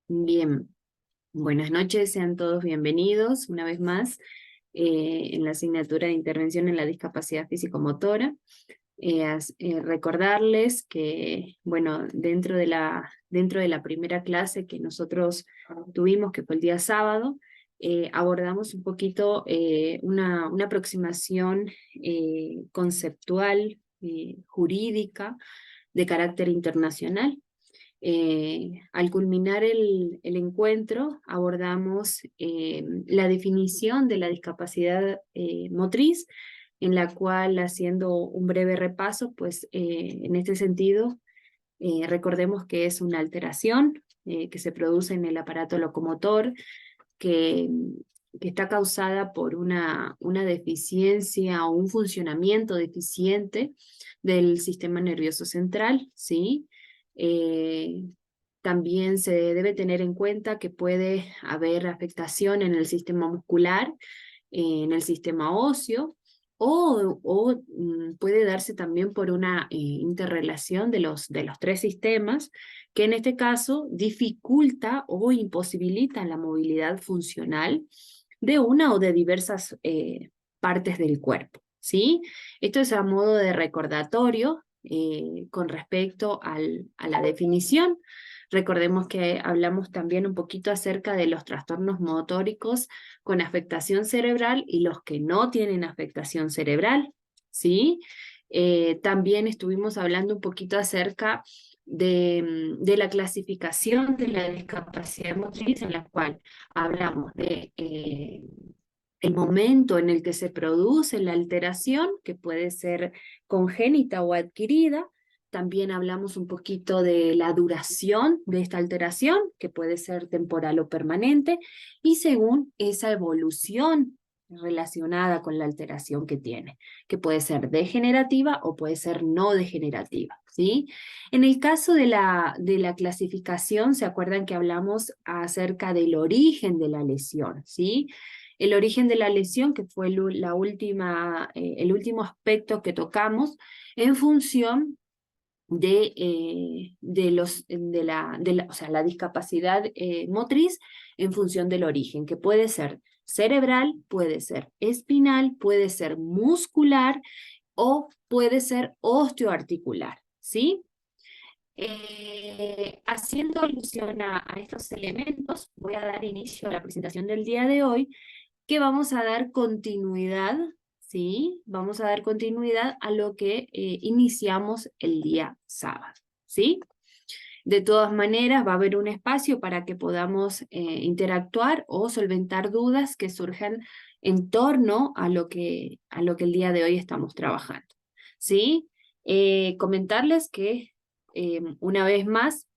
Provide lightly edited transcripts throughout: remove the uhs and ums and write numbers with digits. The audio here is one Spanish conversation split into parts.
Bien, buenas noches, sean todos bienvenidos una vez más en la asignatura de intervención en la discapacidad físico-motora. Recordarles que, bueno, dentro de la primera clase que nosotros tuvimos, que fue el día sábado, abordamos un poquito una aproximación conceptual, jurídica, de carácter internacional. Al culminar el encuentro, abordamos la definición de la discapacidad motriz, en la cual, haciendo un breve repaso, pues en este sentido, recordemos que es una alteración que se produce en el aparato locomotor, que, que está causada por una deficiencia o un funcionamiento deficiente del sistema nervioso central, ¿sí? Eh, También se debe tener en cuenta que puede haber afectación en el sistema muscular, en el sistema óseo, o puede darse también por una interrelación de los tres sistemas, que en este caso dificulta o imposibilita la movilidad funcional de una o de diversas partes del cuerpo, ¿sí? Esto es a modo de recordatorio con respecto a la definición. Recordemos que hablamos también un poquito acerca de los trastornos motóricos con afectación cerebral y los que no tienen afectación cerebral, ¿sí? También estuvimos hablando un poquito acerca de la clasificación de la discapacidad motriz, en la cual hablamos de el momento en el que se produce la alteración, que puede ser congénita o adquirida. También hablamos un poquito de la duración de esta alteración, que puede ser temporal o permanente, y según esa evolución relacionada con la alteración que tiene, que puede ser degenerativa o puede ser no degenerativa, ¿sí? En el caso de la clasificación, ¿se acuerdan que hablamos acerca del origen de la lesión, ¿sí? El origen de la lesión, que fue el último aspecto que tocamos, en función o sea, la discapacidad motriz en función del origen, que puede ser cerebral, puede ser espinal, puede ser muscular o puede ser osteoarticular, ¿sí? Haciendo alusión a estos elementos, voy a dar inicio a la presentación del día de hoy, que vamos a dar continuidad, ¿sí? Vamos a dar continuidad a lo que iniciamos el día sábado, ¿sí? De todas maneras, va a haber un espacio para que podamos interactuar o solventar dudas que surjan en torno a lo que el día de hoy estamos trabajando, ¿sí? Comentarles que una vez más,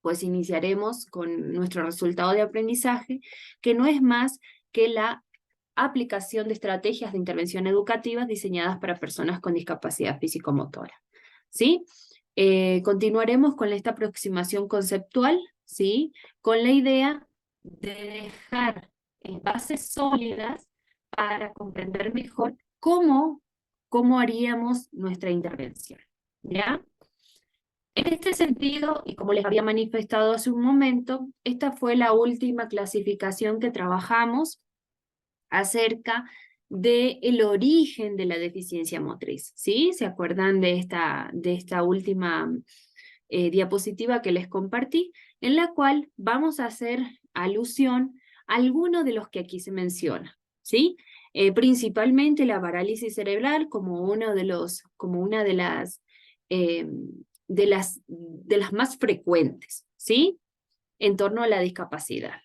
pues iniciaremos con nuestro resultado de aprendizaje, que no es más que la aplicación de estrategias de intervención educativas diseñadas para personas con discapacidad físico-motora, ¿sí? Continuaremos con esta aproximación conceptual, ¿sí? Con la idea de dejar bases sólidas para comprender mejor cómo haríamos nuestra intervención, ¿ya? En este sentido, y como les había manifestado hace un momento, esta fue la última clasificación que trabajamos acerca del origen de la deficiencia motriz, ¿sí? ¿Se acuerdan de esta última diapositiva que les compartí? En la cual vamos a hacer alusión a alguno de los que aquí se menciona, ¿sí? Principalmente la parálisis cerebral como una eh, de las más frecuentes, ¿sí? En torno a la discapacidad.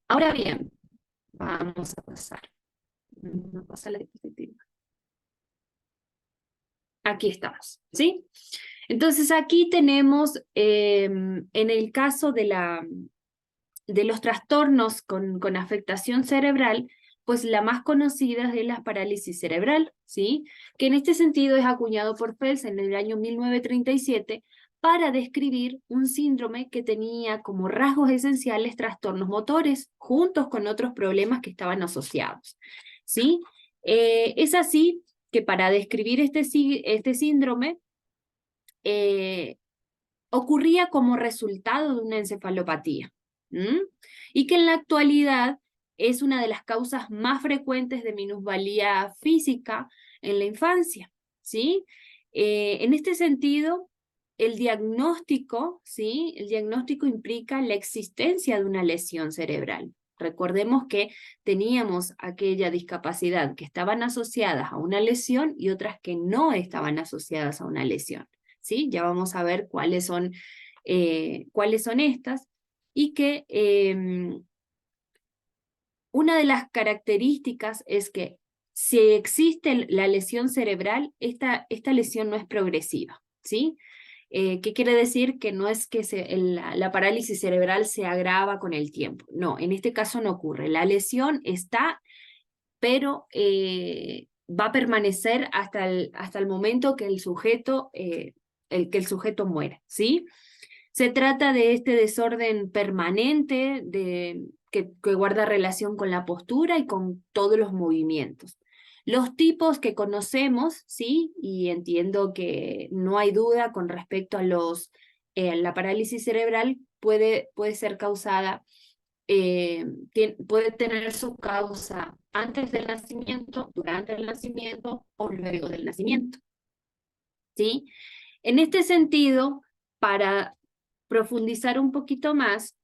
Ahora bien, vamos a pasar. No pasa la diapositiva. Aquí estamos, ¿sí? Entonces aquí tenemos, en el caso de los trastornos con afectación cerebral, pues la más conocida es la parálisis cerebral, ¿sí? Que en este sentido es acuñado por Fels en el año 1937 para describir un síndrome que tenía como rasgos esenciales trastornos motores, juntos con otros problemas que estaban asociados, ¿sí? Es así que para describir este síndrome, ocurría como resultado de una encefalopatía, ¿m? Y que en la actualidad es una de las causas más frecuentes de minusvalía física en la infancia, ¿sí? En este sentido, el diagnóstico, ¿sí? El diagnóstico implica la existencia de una lesión cerebral. Recordemos que teníamos aquella discapacidad que estaban asociadas a una lesión y otras que no estaban asociadas a una lesión, ¿sí? Ya vamos a ver cuáles son estas, y que una de las características es que si existe la lesión cerebral, esta lesión no es progresiva, ¿sí? ¿Qué quiere decir? Que no es que la parálisis cerebral se agrava con el tiempo. No, en este caso no ocurre. La lesión está, pero va a permanecer hasta el momento que el sujeto muera, ¿sí? Se trata de este desorden permanente que guarda relación con la postura y con todos los movimientos. Los tipos que conocemos, ¿sí? Y entiendo que no hay duda con respecto a la parálisis cerebral puede ser causada, puede tener su causa antes del nacimiento, durante el nacimiento o luego del nacimiento, ¿sí? En este sentido, para profundizar un poquito más,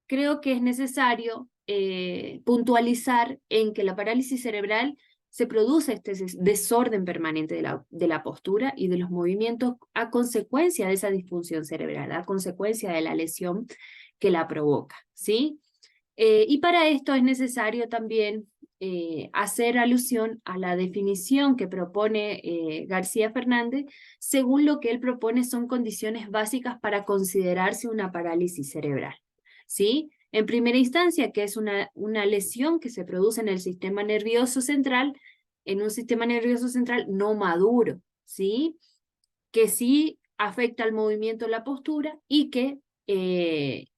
creo que es necesario puntualizar en que la parálisis cerebral se produce este desorden permanente de la postura y de los movimientos a consecuencia de esa disfunción cerebral, a consecuencia de la lesión que la provoca, ¿sí? Y para esto es necesario también hacer alusión a la definición que propone García Fernández. Según lo que él propone, son condiciones básicas para considerarse una parálisis cerebral, ¿sí? En primera instancia, que es una lesión que se produce en el sistema nervioso central, en un sistema nervioso central no maduro, ¿sí? Que sí afecta al movimiento, la postura, y que en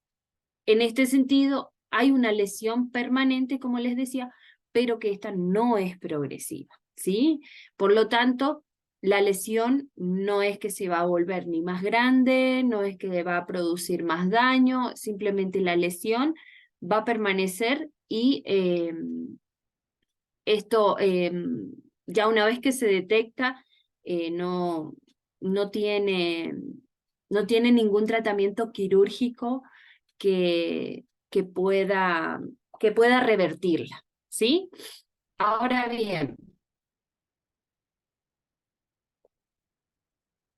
este sentido hay una lesión permanente, como les decía, pero que esta no es progresiva, ¿sí? Por lo tanto, la lesión no es que se va a volver ni más grande, no es que va a producir más daño, simplemente la lesión va a permanecer y esto ya una vez que se detecta no, no tiene, no tiene ningún tratamiento quirúrgico que pueda revertirla, ¿sí? Ahora bien,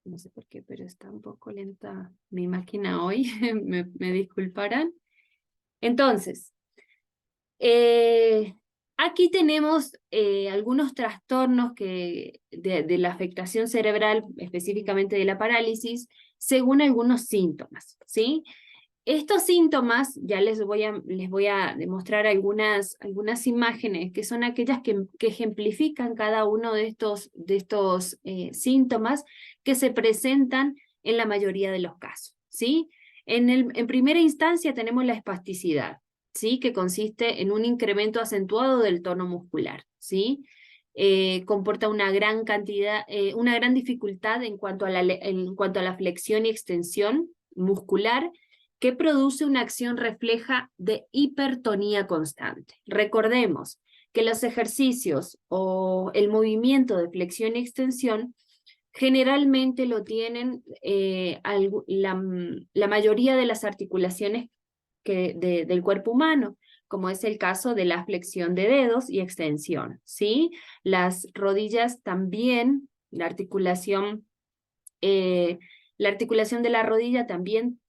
no sé por qué, pero está un poco lenta mi máquina hoy, me disculparán. Entonces, aquí tenemos algunos trastornos de la afectación cerebral, específicamente de la parálisis, según algunos síntomas, ¿sí? Estos síntomas, ya les voy a demostrar algunas imágenes, que son aquellas que ejemplifican cada uno de estos síntomas que se presentan en la mayoría de los casos, ¿sí? En primera instancia tenemos la espasticidad, ¿sí? Que consiste en un incremento acentuado del tono muscular, ¿sí? Comporta una gran dificultad en cuanto a la flexión y extensión muscular, que produce una acción refleja de hipertonía constante. Recordemos que los ejercicios o el movimiento de flexión y extensión generalmente lo tienen la mayoría de las articulaciones del cuerpo humano, como es el caso de la flexión de dedos y extensión, ¿sí? Las rodillas también, la articulación de la rodilla también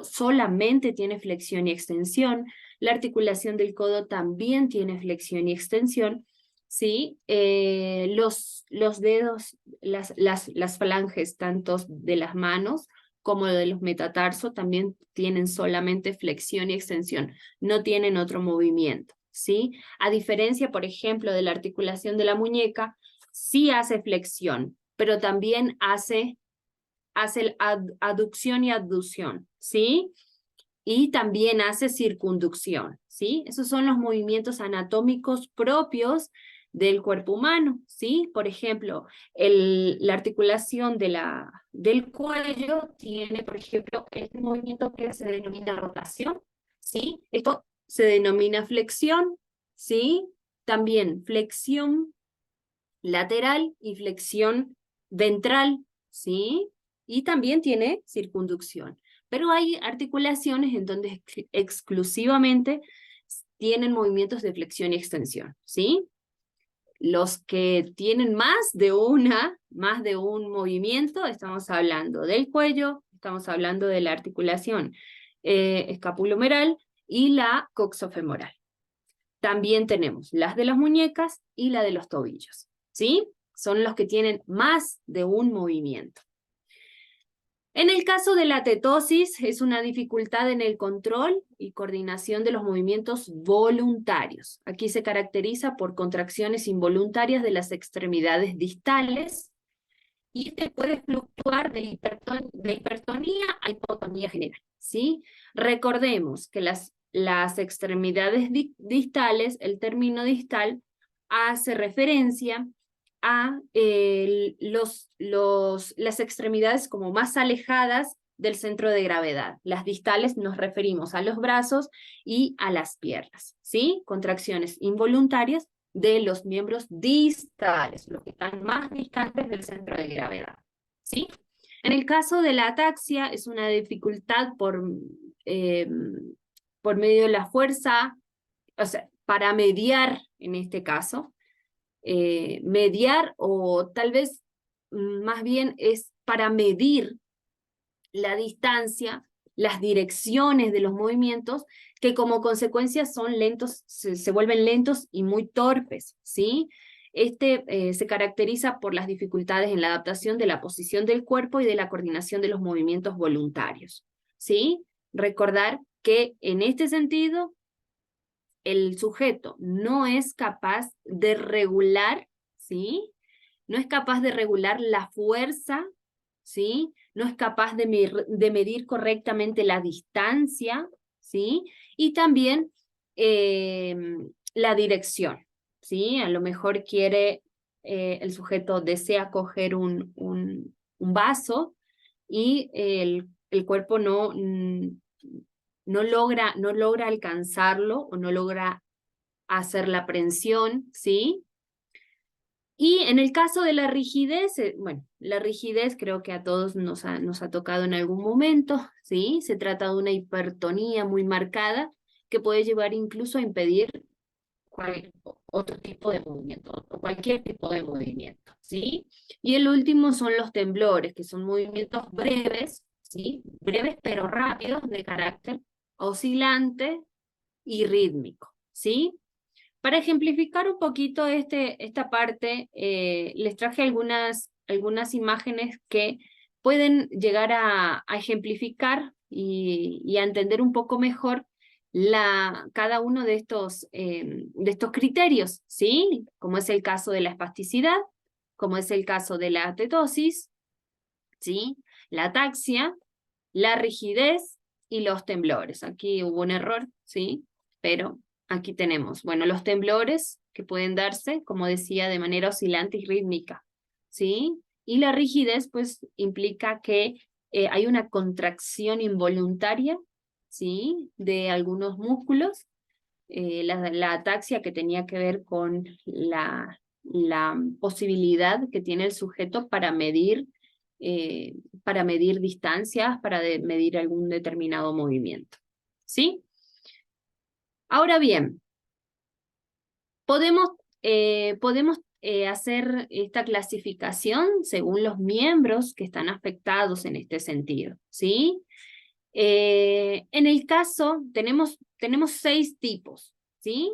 solamente tiene flexión y extensión. La articulación del codo también tiene flexión y extensión, ¿sí? Los dedos, las falanges, tanto de las manos como de los metatarsos, también tienen solamente flexión y extensión, no tienen otro movimiento, ¿sí? A diferencia, por ejemplo, de la articulación de la muñeca, sí hace flexión, pero también hace aducción y abducción, ¿sí? Y también hace circunducción, ¿sí? Esos son los movimientos anatómicos propios del cuerpo humano, ¿sí? Por ejemplo, la articulación del cuello tiene, por ejemplo, este movimiento que se denomina rotación, ¿sí? Esto se denomina flexión, ¿sí? También flexión lateral y flexión ventral, ¿sí? Y también tiene circunducción. Pero hay articulaciones en donde exclusivamente tienen movimientos de flexión y extensión, ¿sí? Los que tienen más de un movimiento, estamos hablando del cuello, estamos hablando de la articulación escapulohumeral y la coxofemoral. También tenemos las de las muñecas y la de los tobillos, ¿sí? Son los que tienen más de un movimiento. En el caso de la tetosis, es una dificultad en el control y coordinación de los movimientos voluntarios. Aquí se caracteriza por contracciones involuntarias de las extremidades distales y este puede fluctuar de hipertonía a hipotonía general, ¿sí? Recordemos que las extremidades distales, el término distal, hace referencia a las extremidades como más alejadas del centro de gravedad. Las distales nos referimos a los brazos y a las piernas, ¿sí? Contracciones involuntarias de los miembros distales, los que están más distantes del centro de gravedad, ¿sí? En el caso de la ataxia es una dificultad por medio de la fuerza, o sea, para mediar en este caso, mediar o tal vez más bien es para medir la distancia, las direcciones de los movimientos, que como consecuencia son lentos, se vuelven lentos y muy torpes, ¿sí? Se caracteriza por las dificultades en la adaptación de la posición del cuerpo y de la coordinación de los movimientos voluntarios, ¿sí? Recordar que en este sentido, el sujeto no es capaz de regular, ¿sí? No es capaz de regular la fuerza, ¿sí? No es capaz de medir correctamente la distancia, ¿sí? Y también la dirección, ¿sí? A lo mejor el sujeto desea coger un vaso y el cuerpo no logra alcanzarlo o no logra hacer la prensión, ¿sí? Y en el caso de la rigidez, bueno, la rigidez creo que a todos nos ha tocado en algún momento, ¿sí? Se trata de una hipertonía muy marcada que puede llevar incluso a impedir otro tipo de movimiento, o cualquier tipo de movimiento, ¿sí? Y el último son los temblores, que son movimientos breves, ¿sí? Breves pero rápidos, de carácter oscilante y rítmico, ¿sí? Para ejemplificar un poquito esta parte, les traje algunas imágenes que pueden llegar a ejemplificar y a entender un poco mejor cada uno de estos criterios, ¿sí? Como es el caso de la espasticidad, como es el caso de la tetosis, ¿sí? La ataxia, la rigidez y los temblores. Aquí hubo un error, ¿sí? Pero aquí tenemos, bueno, los temblores que pueden darse, como decía, de manera oscilante y rítmica, ¿sí? Y la rigidez, pues, implica que hay una contracción involuntaria, ¿sí? De algunos músculos. La ataxia que tenía que ver con la posibilidad que tiene el sujeto para medir distancias, para medir algún determinado movimiento, ¿sí? Ahora bien, podemos hacer esta clasificación según los miembros que están afectados en este sentido, ¿sí? En el caso, tenemos 6 tipos, ¿sí?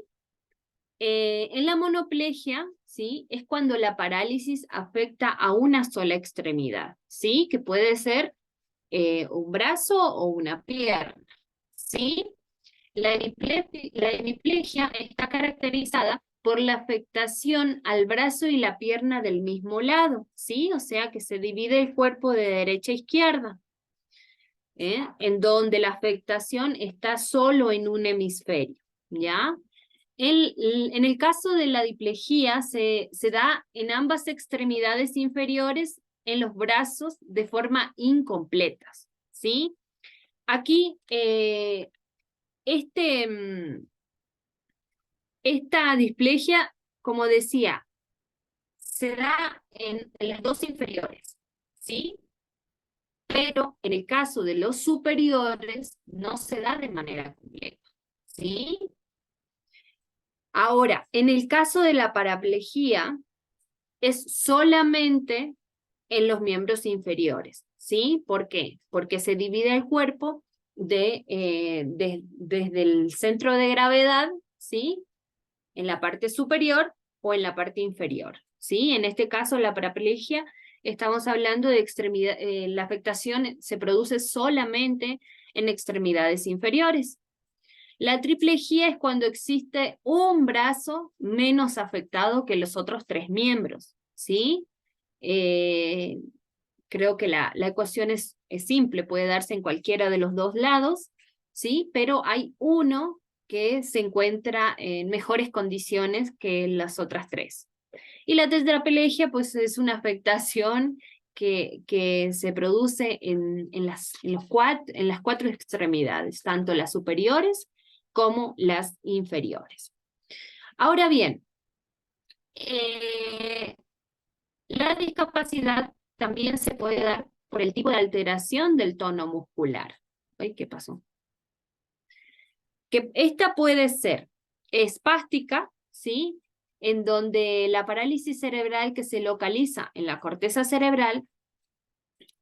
En la monoplegia, ¿sí? Es cuando la parálisis afecta a una sola extremidad, ¿sí? Que puede ser un brazo o una pierna, ¿sí? La hemiplegia está caracterizada por la afectación al brazo y la pierna del mismo lado, ¿sí? O sea que se divide el cuerpo de derecha a izquierda, en donde la afectación está solo en un hemisferio, ¿ya? En el caso de la diplejía se da en ambas extremidades inferiores en los brazos de forma incompleta, ¿sí? Aquí esta displasia, como decía, se da en las dos inferiores, ¿sí? Pero en el caso de los superiores no se da de manera completa, ¿sí? Ahora, en el caso de la paraplegia, es solamente en los miembros inferiores, ¿sí? ¿Por qué? Porque se divide el cuerpo desde el centro de gravedad, ¿sí? En la parte superior o en la parte inferior, ¿sí? En este caso, la paraplegia, estamos hablando de extremidad, la afectación se produce solamente en extremidades inferiores. La triplegia es cuando existe un brazo menos afectado que los otros tres miembros, ¿sí? Eh, Creo que la ecuación es simple, puede darse en cualquiera de los dos lados, ¿sí? Pero hay uno que se encuentra en mejores condiciones que las otras tres. Y la tetraplegia, pues es una afectación que se produce en las cuatro extremidades, tanto las superiores como las inferiores. Ahora bien, eh, la discapacidad también se puede dar por el tipo de alteración del tono muscular. Ay, ¿qué pasó? Que esta puede ser espástica, ¿sí? En donde la parálisis cerebral que se localiza en la corteza cerebral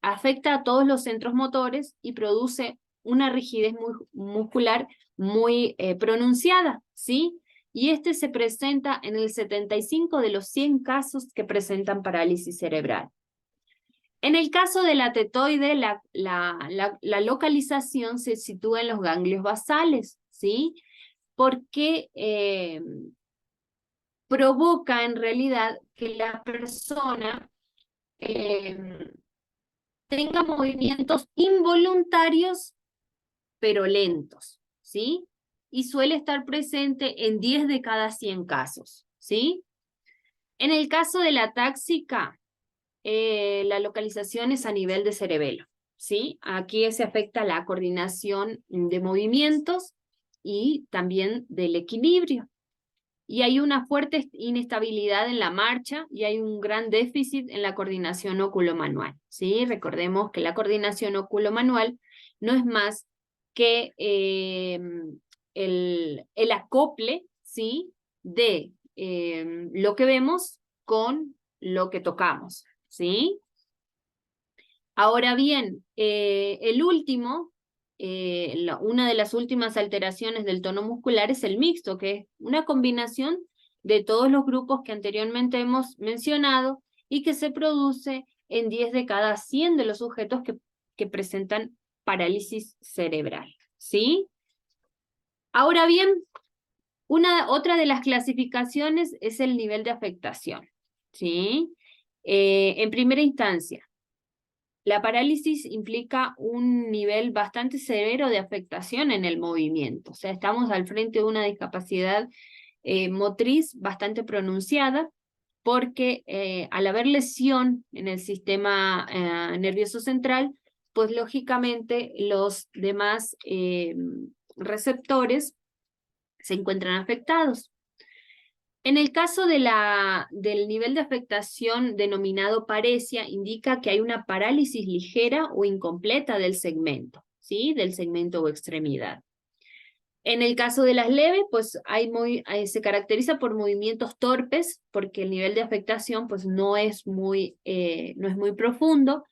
afecta a todos los centros motores y produce una rigidez muscular muy pronunciada, ¿sí? Y este se presenta en el 75 de los 100 casos que presentan parálisis cerebral. En el caso de la tetoide, la localización se sitúa en los ganglios basales, ¿sí? Porque provoca en realidad que la persona eh, tenga movimientos involuntarios, pero lentos, ¿sí? Y suele estar presente en 10 de cada 100 casos, ¿sí? En el caso de la táxica, la localización es a nivel de cerebelo, ¿sí? Aquí se afecta la coordinación de movimientos y también del equilibrio. Y hay una fuerte inestabilidad en la marcha y hay un gran déficit en la coordinación óculo-manual, ¿sí? Recordemos que la coordinación óculo-manual no es más que el acople, ¿sí? De lo que vemos con lo que tocamos, ¿sí? Ahora bien, una de las últimas alteraciones del tono muscular es el mixto, que es una combinación de todos los grupos que anteriormente hemos mencionado y que se produce en 10 de cada 100 de los sujetos que presentan parálisis cerebral, ¿sí? Ahora bien, otra de las clasificaciones es el nivel de afectación, ¿sí? En primera instancia, la parálisis implica un nivel bastante severo de afectación en el movimiento, o sea, estamos al frente de una discapacidad motriz bastante pronunciada, porque al haber lesión en el sistema nervioso central, pues lógicamente los demás receptores se encuentran afectados. En el caso del nivel de afectación denominado paresia, indica que hay una parálisis ligera o incompleta del segmento, ¿sí? Del segmento o extremidad. En el caso de las leves, pues se caracteriza por movimientos torpes, porque el nivel de afectación pues, no es muy profundo.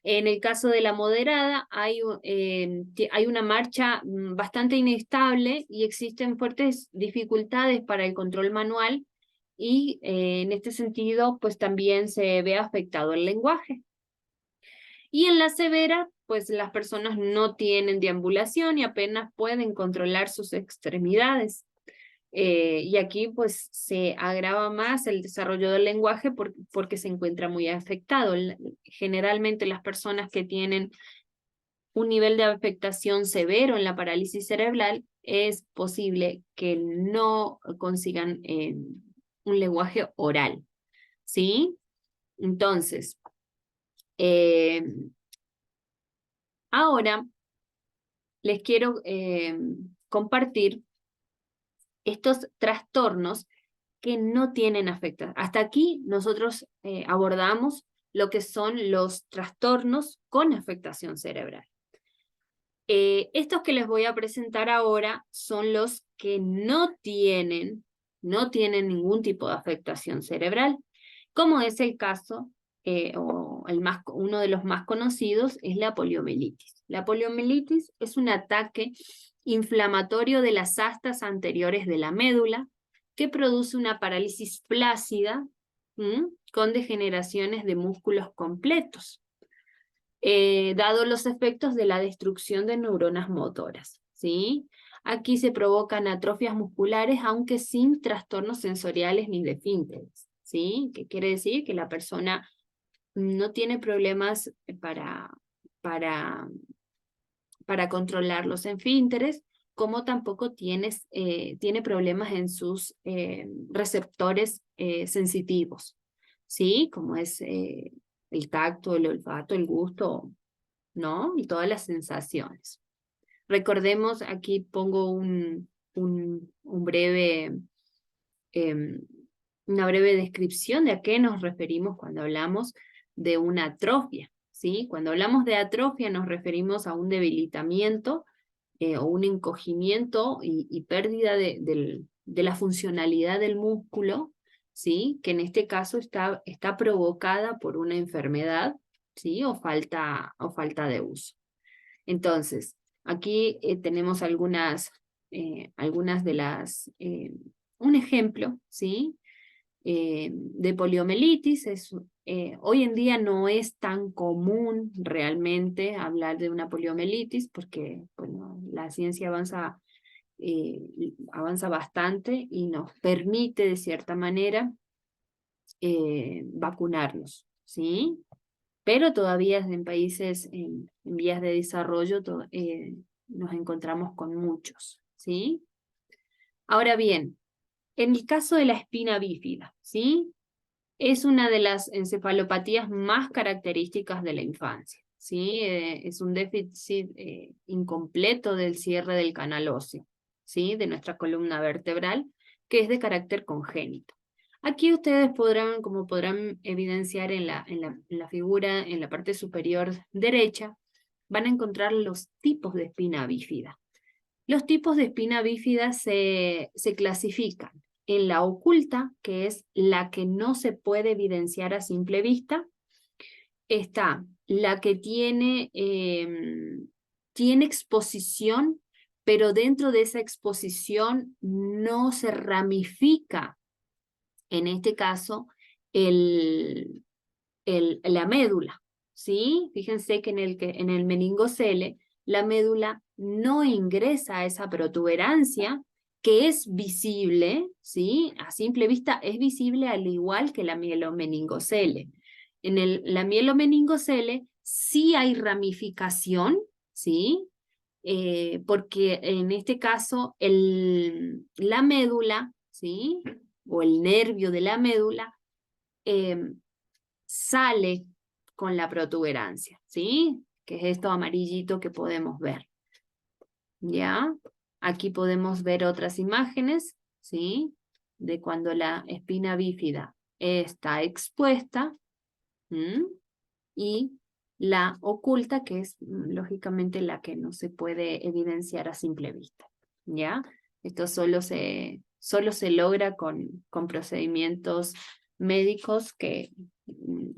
En el caso de la moderada, hay una marcha bastante inestable y existen fuertes dificultades para el control manual y en este sentido, pues también se ve afectado el lenguaje. Y en la severa, pues las personas no tienen deambulación y apenas pueden controlar sus extremidades. Y aquí pues se agrava más el desarrollo del lenguaje porque se encuentra muy afectado. Generalmente las personas que tienen un nivel de afectación severo en la parálisis cerebral, es posible que no consigan un lenguaje oral, ¿sí? Entonces, ahora les quiero compartir estos trastornos que no tienen afectación. Hasta aquí nosotros abordamos lo que son los trastornos con afectación cerebral. Estos que les voy a presentar ahora son los que no tienen ningún tipo de afectación cerebral, como es el caso, uno de los más conocidos, es la poliomielitis. La poliomielitis es un ataque inflamatorio de las astas anteriores de la médula que produce una parálisis flácida con degeneraciones de músculos completos, dado los efectos de la destrucción de neuronas motoras, ¿sí? Aquí se provocan atrofias musculares, aunque sin trastornos sensoriales ni de esfínteres, ¿sí? Que quiere decir que la persona no tiene problemas para controlar los esfínteres, como tampoco tiene problemas en sus receptores sensitivos, ¿sí? Como es el tacto, el olfato, el gusto, ¿no? Y todas las sensaciones. Recordemos, aquí pongo una breve descripción de a qué nos referimos cuando hablamos de una atrofia, ¿sí? Cuando hablamos de atrofia nos referimos a un debilitamiento o un encogimiento y pérdida de la funcionalidad del músculo, ¿sí? Que en este caso está provocada por una enfermedad, ¿sí? o falta de uso. Entonces, aquí tenemos algunas de las, un ejemplo, ¿sí? De poliomielitis. Hoy en día no es tan común realmente hablar de una poliomielitis porque bueno, la ciencia avanza bastante y nos permite de cierta manera vacunarnos, ¿sí? Pero todavía en países en vías de desarrollo nos encontramos con muchos, ¿sí? Ahora bien, en el caso de la espina bífida, ¿sí? Es una de las encefalopatías más características de la infancia, ¿sí? Es un déficit incompleto del cierre del canal óseo, ¿sí? De nuestra columna vertebral, que es de carácter congénito. Aquí ustedes como podrán evidenciar en la figura, en la parte superior derecha, van a encontrar los tipos de espina bífida. Los tipos de espina bífida se clasifican en la oculta, que es la que no se puede evidenciar a simple vista. Está la que tiene exposición, pero dentro de esa exposición no se ramifica, en este caso, la médula, ¿sí? Fíjense que en el meningocele la médula no ingresa a esa protuberancia que es visible, ¿sí? A simple vista es visible al igual que la mielomeningocele. En la mielomeningocele sí hay ramificación, ¿sí? Porque en este caso la médula, ¿sí? O el nervio de la médula sale con la protuberancia, ¿sí? Que es esto amarillito que podemos ver. ¿Ya? Aquí podemos ver otras imágenes, ¿sí? De cuando la espina bífida está expuesta, y la oculta, que es lógicamente la que no se puede evidenciar a simple vista, ¿ya? Esto solo se logra con procedimientos médicos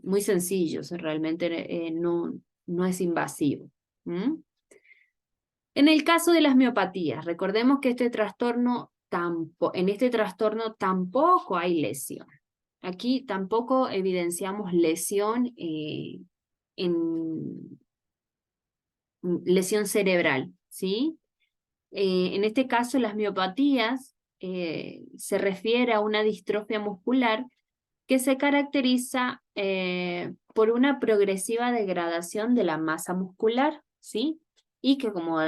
muy sencillos, realmente no es invasivo. En el caso de las miopatías, recordemos que en este trastorno tampoco hay lesión. Aquí tampoco evidenciamos lesión lesión cerebral, ¿sí? En este caso, las miopatías se refiere a una distrofia muscular que se caracteriza por una progresiva degradación de la masa muscular, ¿sí? Y que como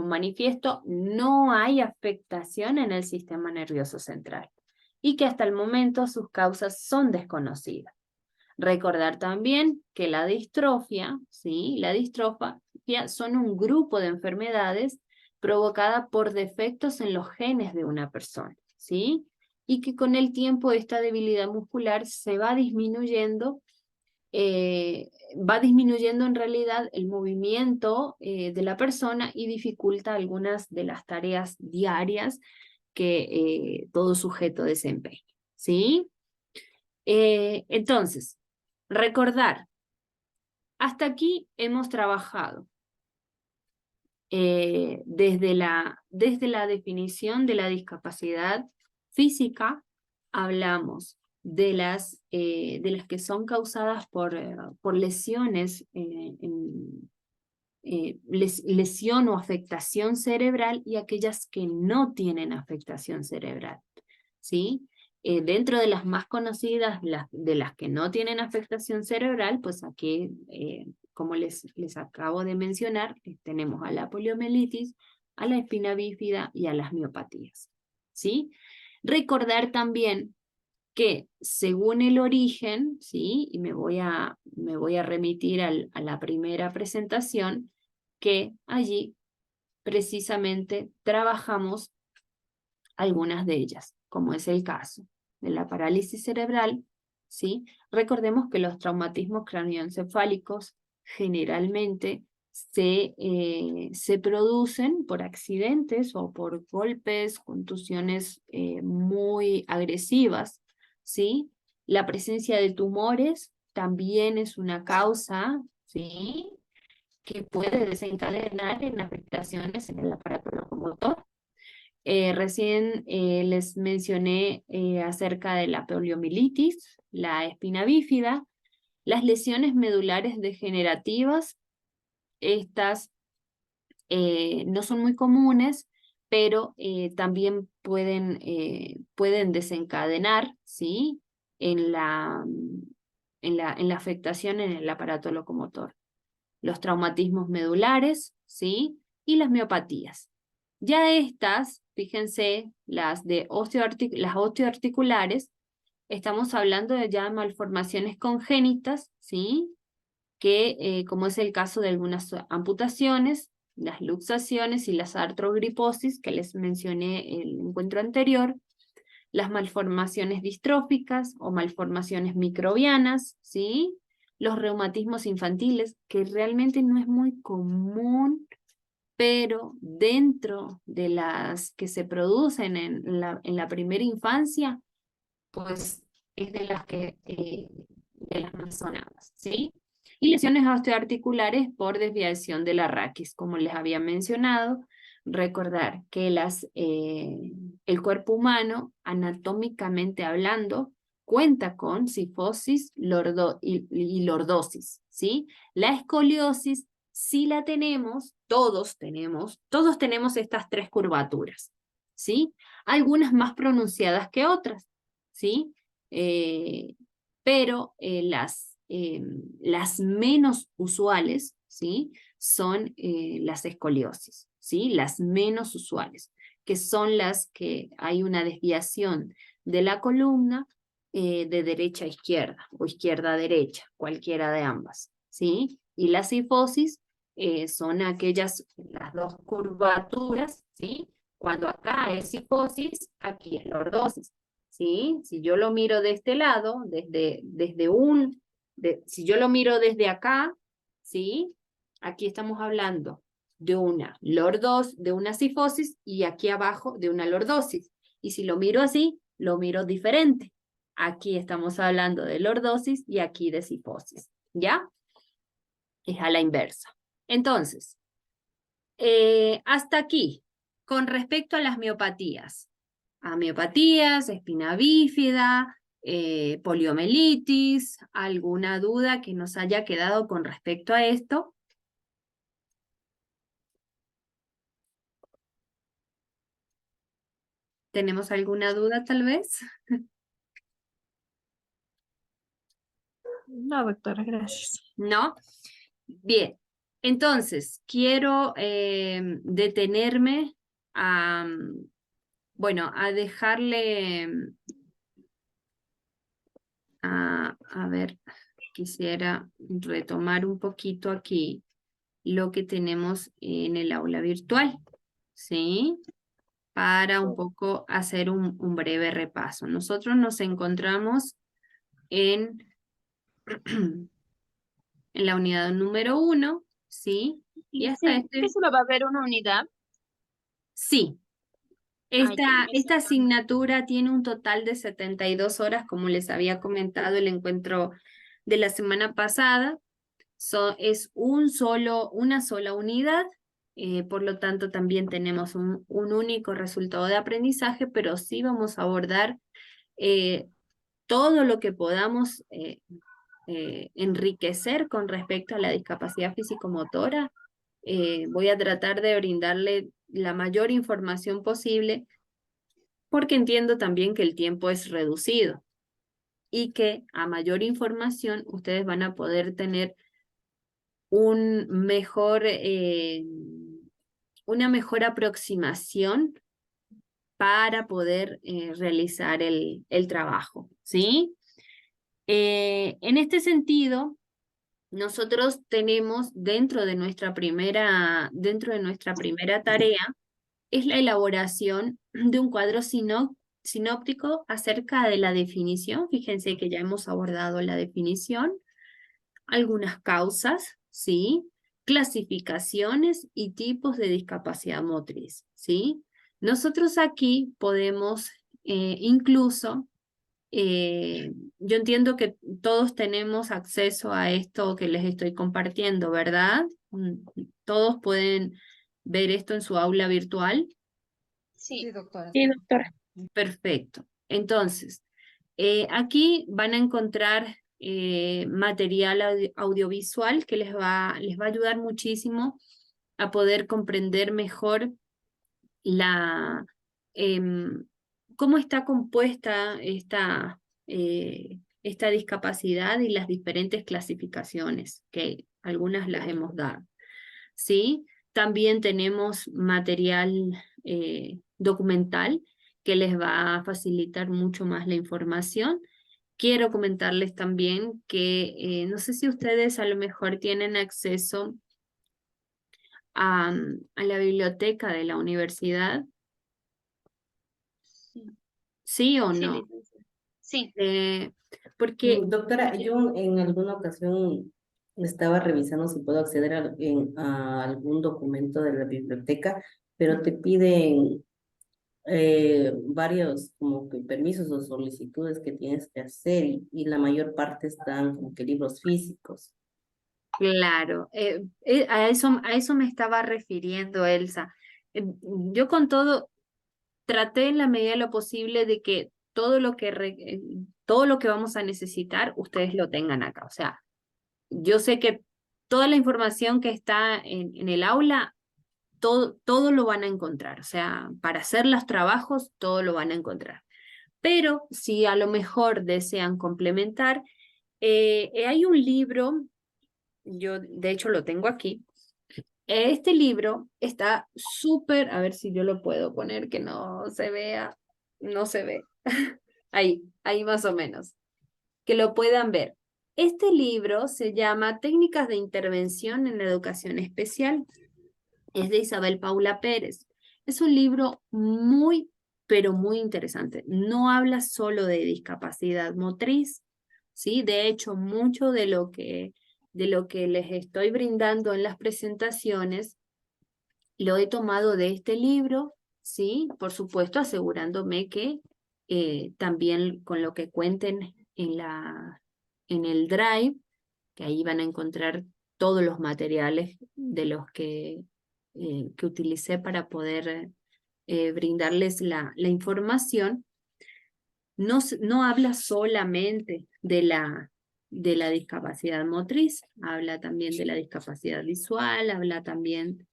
manifiesto no hay afectación en el sistema nervioso central y que hasta el momento sus causas son desconocidas. Recordar también que la distrofia, ¿sí? La distrofia son un grupo de enfermedades provocada por defectos en los genes de una persona, ¿sí? Y que con el tiempo esta debilidad muscular se va disminuyendo en realidad el movimiento de la persona y dificulta algunas de las tareas diarias que todo sujeto desempeña, ¿sí? Entonces, recordar, hasta aquí hemos trabajado desde la definición de la discapacidad física, hablamos de las que son causadas por lesiones, lesión o afectación cerebral, y aquellas que no tienen afectación cerebral, ¿sí? Dentro de las más conocidas, de las que no tienen afectación cerebral, pues aquí, como les acabo de mencionar, tenemos a la poliomielitis, a la espina bífida y a las miopatías, ¿sí? Recordar también que según el origen, ¿sí? Y me voy a remitir a la primera presentación, que allí precisamente trabajamos algunas de ellas, como es el caso de la parálisis cerebral, ¿sí? Recordemos que los traumatismos cráneoencefálicos generalmente se producen por accidentes o por golpes, contusiones muy agresivas, ¿sí? La presencia de tumores también es una causa, ¿sí? Que puede desencadenar en afectaciones en el aparato locomotor. Recién les mencioné acerca de la poliomielitis, la espina bífida, las lesiones medulares degenerativas. Estas no son muy comunes, pero también pueden desencadenar, ¿sí? en la afectación en el aparato locomotor. Los traumatismos medulares, ¿sí? Y las miopatías. Ya estas, fíjense, las osteoarticulares, estamos hablando de ya malformaciones congénitas, ¿sí? Que, como es el caso de algunas amputaciones, las luxaciones y las artrogriposis, que les mencioné el encuentro anterior, las malformaciones distróficas o malformaciones microbianas, ¿sí? Los reumatismos infantiles, que realmente no es muy común, pero dentro de las que se producen en la primera infancia, pues es de las más sonadas, ¿sí? Y lesiones osteoarticulares por desviación de la raquis, como les había mencionado. Recordar que el cuerpo humano, anatómicamente hablando, cuenta con cifosis y lordosis, ¿sí? La escoliosis sí la tenemos, todos tenemos estas tres curvaturas, ¿sí? Algunas más pronunciadas que otras, ¿sí? Pero las menos usuales, ¿sí? Son las escoliosis, ¿sí? Las menos usuales, que son las que hay una desviación de la columna de derecha a izquierda o izquierda a derecha, cualquiera de ambas, ¿sí? Y la cifosis son las dos curvaturas, ¿sí? Cuando acá es cifosis, aquí es lordosis, ¿sí? Si yo lo miro de este lado, si yo lo miro desde acá, ¿sí? Aquí estamos hablando de de una cifosis, y aquí abajo de una lordosis. Y si lo miro así, lo miro diferente. Aquí estamos hablando de lordosis y aquí de cifosis, ¿ya? Es a la inversa. Entonces, hasta aquí, con respecto a las miopatías. A miopatías, espina bífida, poliomielitis, ¿alguna duda que nos haya quedado con respecto a esto? ¿Tenemos alguna duda tal vez? No, doctora, gracias. ¿No? Bien, entonces quiero detenerme a, bueno, a dejarle, a ver, quisiera retomar un poquito aquí lo que tenemos en el aula virtual, ¿sí? Para un poco hacer un breve repaso. Nosotros nos encontramos en, en la unidad número 1, ¿sí? Y hasta Dice que solo va a haber una unidad. sí, Ay, ya me esta suena. asignatura tiene un total de 72 horas, como les había comentado el encuentro de la semana pasada. Es una sola unidad, por lo tanto también tenemos un único resultado de aprendizaje, pero sí vamos a abordar eh, todo lo que podamos enriquecer con respecto a la discapacidad físico-motora. Voy a tratar de brindarle la mayor información posible porque entiendo también que el tiempo es reducido y que a mayor información ustedes van a poder tener un mejor, una mejor aproximación para poder realizar el trabajo, ¿sí? En este sentido, nosotros tenemos dentro de nuestra primera tarea, es la elaboración de un cuadro sinóptico acerca de la definición. Fíjense que ya hemos abordado la definición, algunas causas, ¿sí? Clasificaciones y tipos de discapacidad motriz, ¿sí? Nosotros aquí podemos incluso, yo entiendo que todos tenemos acceso a esto que les estoy compartiendo, ¿verdad? Todos pueden ver esto en su aula virtual. Sí, doctora. Sí, doctora. Perfecto. Entonces, aquí van a encontrar material audiovisual que les va a ayudar muchísimo a poder comprender mejor la, em, cómo está compuesta esta discapacidad y las diferentes clasificaciones, que algunas las hemos dado. ¿Sí? También tenemos material documental que les va a facilitar mucho más la información. Quiero comentarles también que no sé si ustedes a lo mejor tienen acceso a la biblioteca de la universidad, Sí, ¿sí o sí, no? licenciada. Sí, Eh, porque Doctora, yo en alguna ocasión estaba revisando si puedo acceder a algún documento de la biblioteca, pero te piden varios como que permisos o solicitudes que tienes que hacer y la mayor parte están como que libros físicos. claro, a eso me estaba refiriendo, Elsa. Yo con todo, traté en la medida de lo posible de que todo lo que vamos a necesitar, ustedes lo tengan acá. O sea, yo sé que toda la información que está en el aula, todo lo van a encontrar. O sea, para hacer los trabajos, todo lo van a encontrar. Pero si a lo mejor desean complementar, hay un libro, yo de hecho lo tengo aquí. Este libro está súper, a ver si yo lo puedo poner que no se vea, no se ve. Ahí más o menos, que lo puedan ver. Este libro se llama Técnicas de Intervención en la Educación Especial. Es de Isabel Paula Pérez. Es un libro muy, pero muy interesante. No habla solo de discapacidad motriz, ¿sí? De hecho, mucho de lo que les estoy brindando en las presentaciones lo he tomado de este libro, ¿sí? Por supuesto, asegurándome que también con lo que cuenten en el Drive, que ahí van a encontrar todos los materiales de los que utilicé para poder brindarles la información, no habla solamente de la discapacidad motriz, habla también de la discapacidad visual, habla también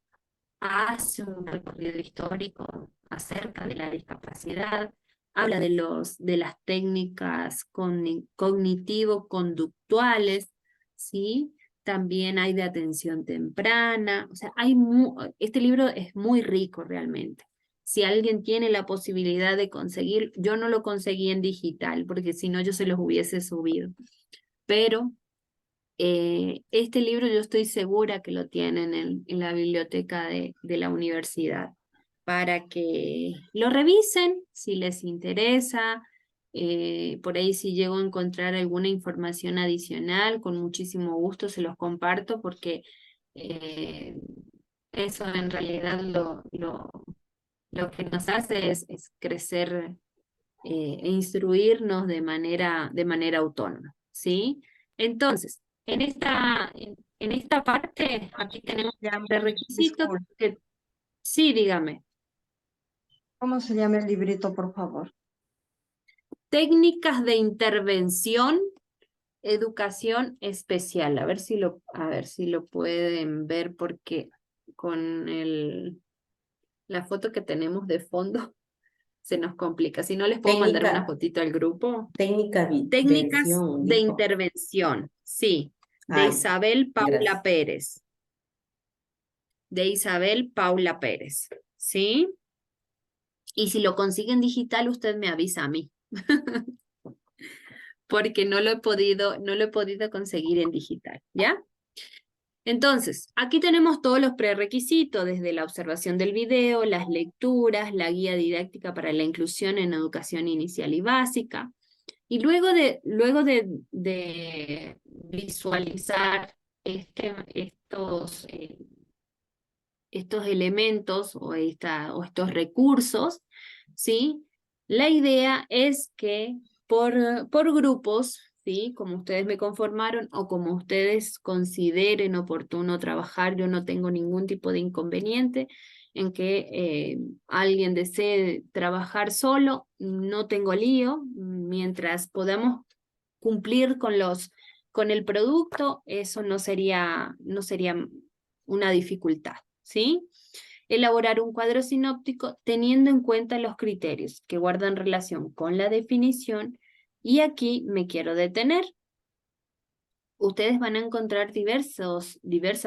hace un recorrido histórico acerca de la discapacidad, habla de las técnicas cognitivo-conductuales, ¿sí? También hay de atención temprana, o sea, este libro es muy rico realmente. Si alguien tiene la posibilidad de conseguir, yo no lo conseguí en digital, porque si no yo se los hubiese subido, pero este libro yo estoy segura que lo tienen en la biblioteca de la universidad. para que lo revisen si les interesa. Por ahí si llego a encontrar alguna información adicional, con muchísimo gusto se los comparto porque eso en realidad lo que nos hace es crecer e instruirnos de manera autónoma, ¿sí? Entonces, en esta parte, aquí tenemos prerequisitos Disculpe, que, sí, dígame. ¿cómo se llama el librito, por favor? Técnicas de intervención, educación especial. A ver si lo pueden ver porque con la foto que tenemos de fondo se nos complica. Si no, les puedo mandar una Técnica, fotito al grupo. técnica Técnicas versión, de dijo. intervención, sí, de Ay, Isabel Paula gracias. Pérez. De Isabel Paula Pérez, ¿sí? Y si lo consiguen digital, usted me avisa a mí. Porque no lo he podido conseguir en digital, ¿ya? Entonces, aquí tenemos todos los prerequisitos, desde la observación del video, las lecturas, la guía didáctica para la inclusión en educación inicial y básica. Y luego de visualizar estos elementos o estos recursos, ¿sí? La idea es que por grupos, ¿sí? Como ustedes me conformaron o como ustedes consideren oportuno trabajar, yo no tengo ningún tipo de inconveniente en que alguien desee trabajar solo, no tengo lío, mientras podamos cumplir con el producto, eso no sería una dificultad, ¿sí? Elaborar un cuadro sinóptico teniendo en cuenta los criterios que guardan relación con la definición, y aquí me quiero detener. Ustedes van a encontrar diversas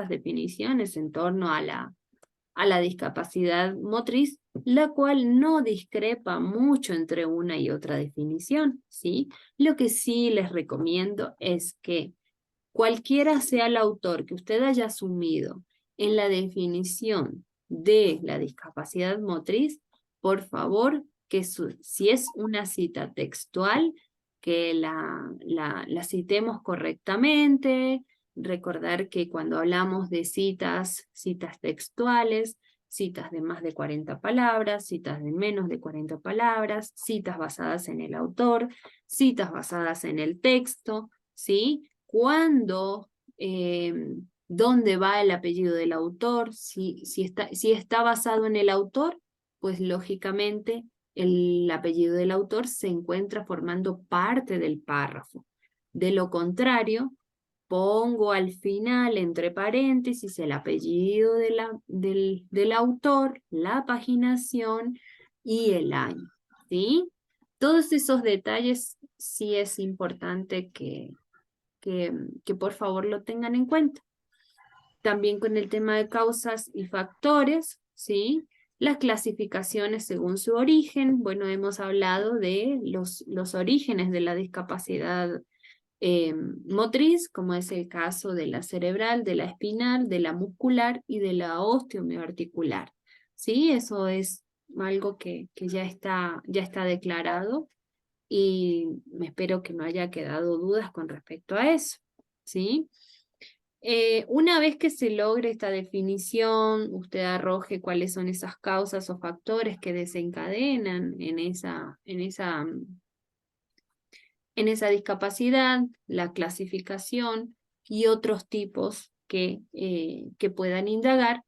definiciones en torno a la discapacidad motriz, la cual no discrepa mucho entre una y otra definición, ¿sí? Lo que sí les recomiendo es que cualquiera sea el autor que usted haya asumido en la definición de la discapacidad motriz, por favor, que si es una cita textual, que la citemos correctamente. Recordar que cuando hablamos de citas textuales, citas de más de 40 palabras, citas de menos de 40 palabras, citas basadas en el autor, citas basadas en el texto, ¿sí? Cuándo, dónde va el apellido del autor, si está basado en el autor, pues lógicamente el apellido del autor se encuentra formando parte del párrafo. De lo contrario, pongo al final, entre paréntesis, el apellido del autor, la paginación y el año, ¿sí? Todos esos detalles sí es importante que por favor lo tengan en cuenta. También con el tema de causas y factores, ¿sí? Las clasificaciones según su origen. Bueno, hemos hablado de los orígenes de la discapacidad motriz, como es el caso de la cerebral, de la espinal, de la muscular y de la osteomioarticular. ¿Sí? Eso es algo que ya está declarado y me espero que no haya quedado dudas con respecto a eso. ¿Sí? Una vez que se logre esta definición, usted arroje cuáles son esas causas o factores que desencadenan en esa discapacidad, la clasificación y otros tipos que puedan indagar,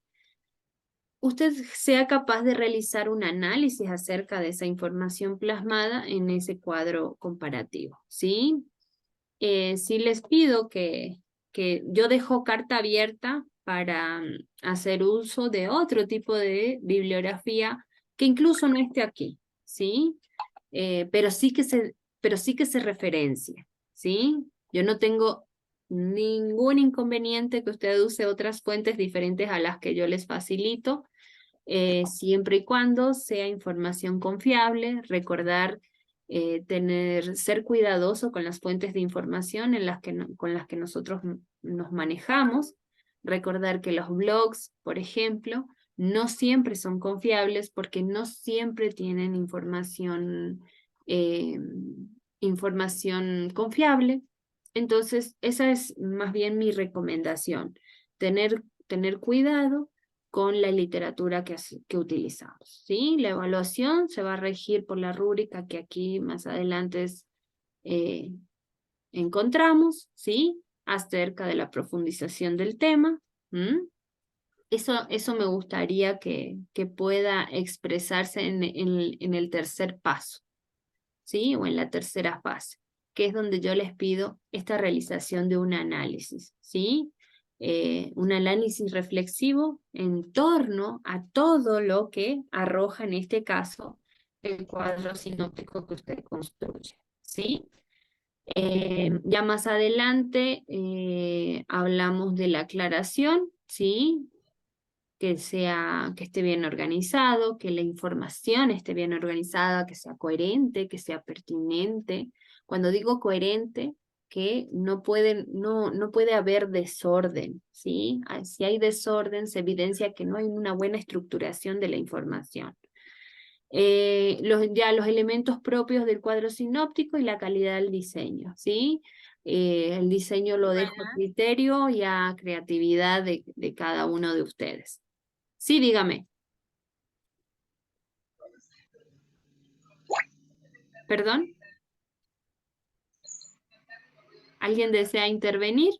usted sea capaz de realizar un análisis acerca de esa información plasmada en ese cuadro comparativo, ¿sí? Sí les pido que yo dejo carta abierta para hacer uso de otro tipo de bibliografía que incluso no esté aquí, ¿sí? Pero sí que se referencia, ¿sí? Yo no tengo ningún inconveniente que usted use otras fuentes diferentes a las que yo les facilito, siempre y cuando sea información confiable. Recordar ser cuidadoso con las fuentes de información con las que nosotros nos manejamos. Recordar que los blogs, por ejemplo, no siempre son confiables porque no siempre tienen información confiable. Entonces, esa es más bien mi recomendación, tener cuidado con la literatura que utilizamos, ¿sí? La evaluación se va a regir por la rúbrica que aquí más adelante encontramos, ¿sí? Acerca de la profundización del tema. Eso me gustaría que pueda expresarse en el tercer paso, ¿sí? O en la tercera fase, que es donde yo les pido esta realización de un análisis, ¿sí? Un análisis reflexivo en torno a todo lo que arroja en este caso el cuadro sinóptico que usted construye, ¿sí? Ya más adelante hablamos de la aclaración, ¿sí? Que esté bien organizado, que la información esté bien organizada, que sea coherente, que sea pertinente. Cuando digo coherente, que no puede haber desorden, ¿sí? Si hay desorden, se evidencia que no hay una buena estructuración de la información. Los elementos propios del cuadro sinóptico y la calidad del diseño, ¿sí? El diseño lo dejo a criterio y a creatividad de cada uno de ustedes. Sí, dígame. ¿Perdón? ¿Alguien desea intervenir?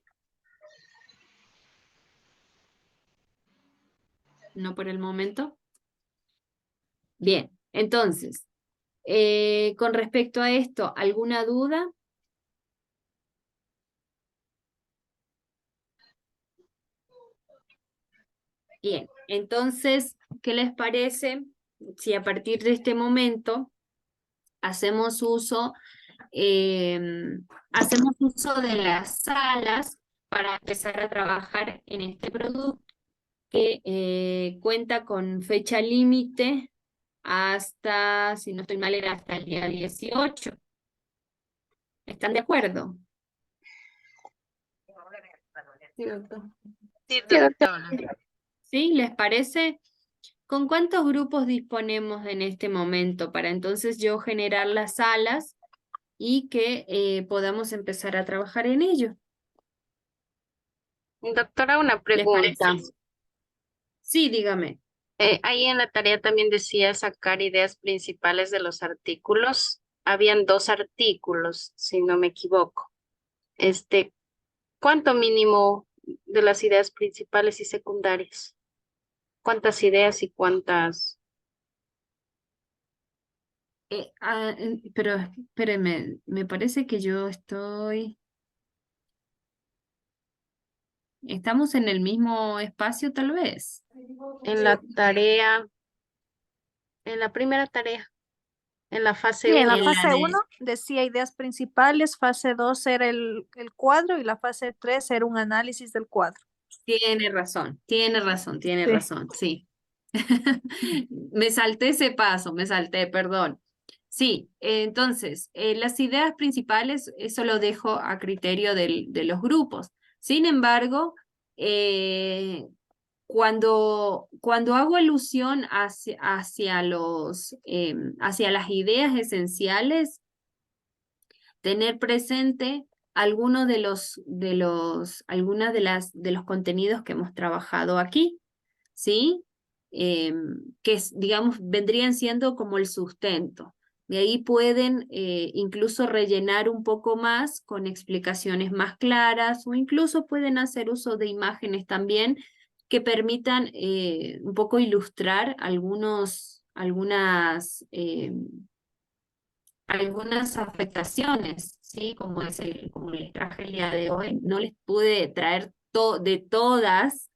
No por el momento. Bien, entonces, con respecto a esto, ¿alguna duda? Bien, entonces, ¿qué les parece si a partir de este momento hacemos uso de las salas para empezar a trabajar en este producto que cuenta con fecha límite hasta, si no estoy mal, era hasta el día 18. ¿Están de acuerdo? Sí, doctora. ¿Sí? ¿Les parece? ¿Con cuántos grupos disponemos en este momento para entonces yo generar las salas y que podamos empezar a trabajar en ello? Doctora, una ¿Les pregunta. parece? Sí, dígame. Ahí en la tarea también decía sacar ideas principales de los artículos. Habían 2 artículos, si no me equivoco. ¿Cuánto mínimo de las ideas principales y secundarias? ¿Cuántas ideas y cuántas? Pero espérenme, me parece que yo estoy... ¿Estamos en el mismo espacio tal vez? En la tarea, en la primera tarea, en la fase Sí, en 1. la En la fase de... 1 decía ideas principales, fase 2 era el cuadro y la fase 3 era un análisis del cuadro. Tiene razón, Sí. sí. Me salté ese paso, perdón. Sí, entonces, las ideas principales, eso lo dejo a criterio de los grupos. Sin embargo, cuando hago alusión hacia las ideas esenciales, tener presente algunos de los contenidos que hemos trabajado aquí, ¿sí? Digamos, vendrían siendo como el sustento. De ahí pueden incluso rellenar un poco más con explicaciones más claras o incluso pueden hacer uso de imágenes también que permitan un poco ilustrar algunas afectaciones, ¿sí? Como les traje el día de hoy. No les pude traer de todas,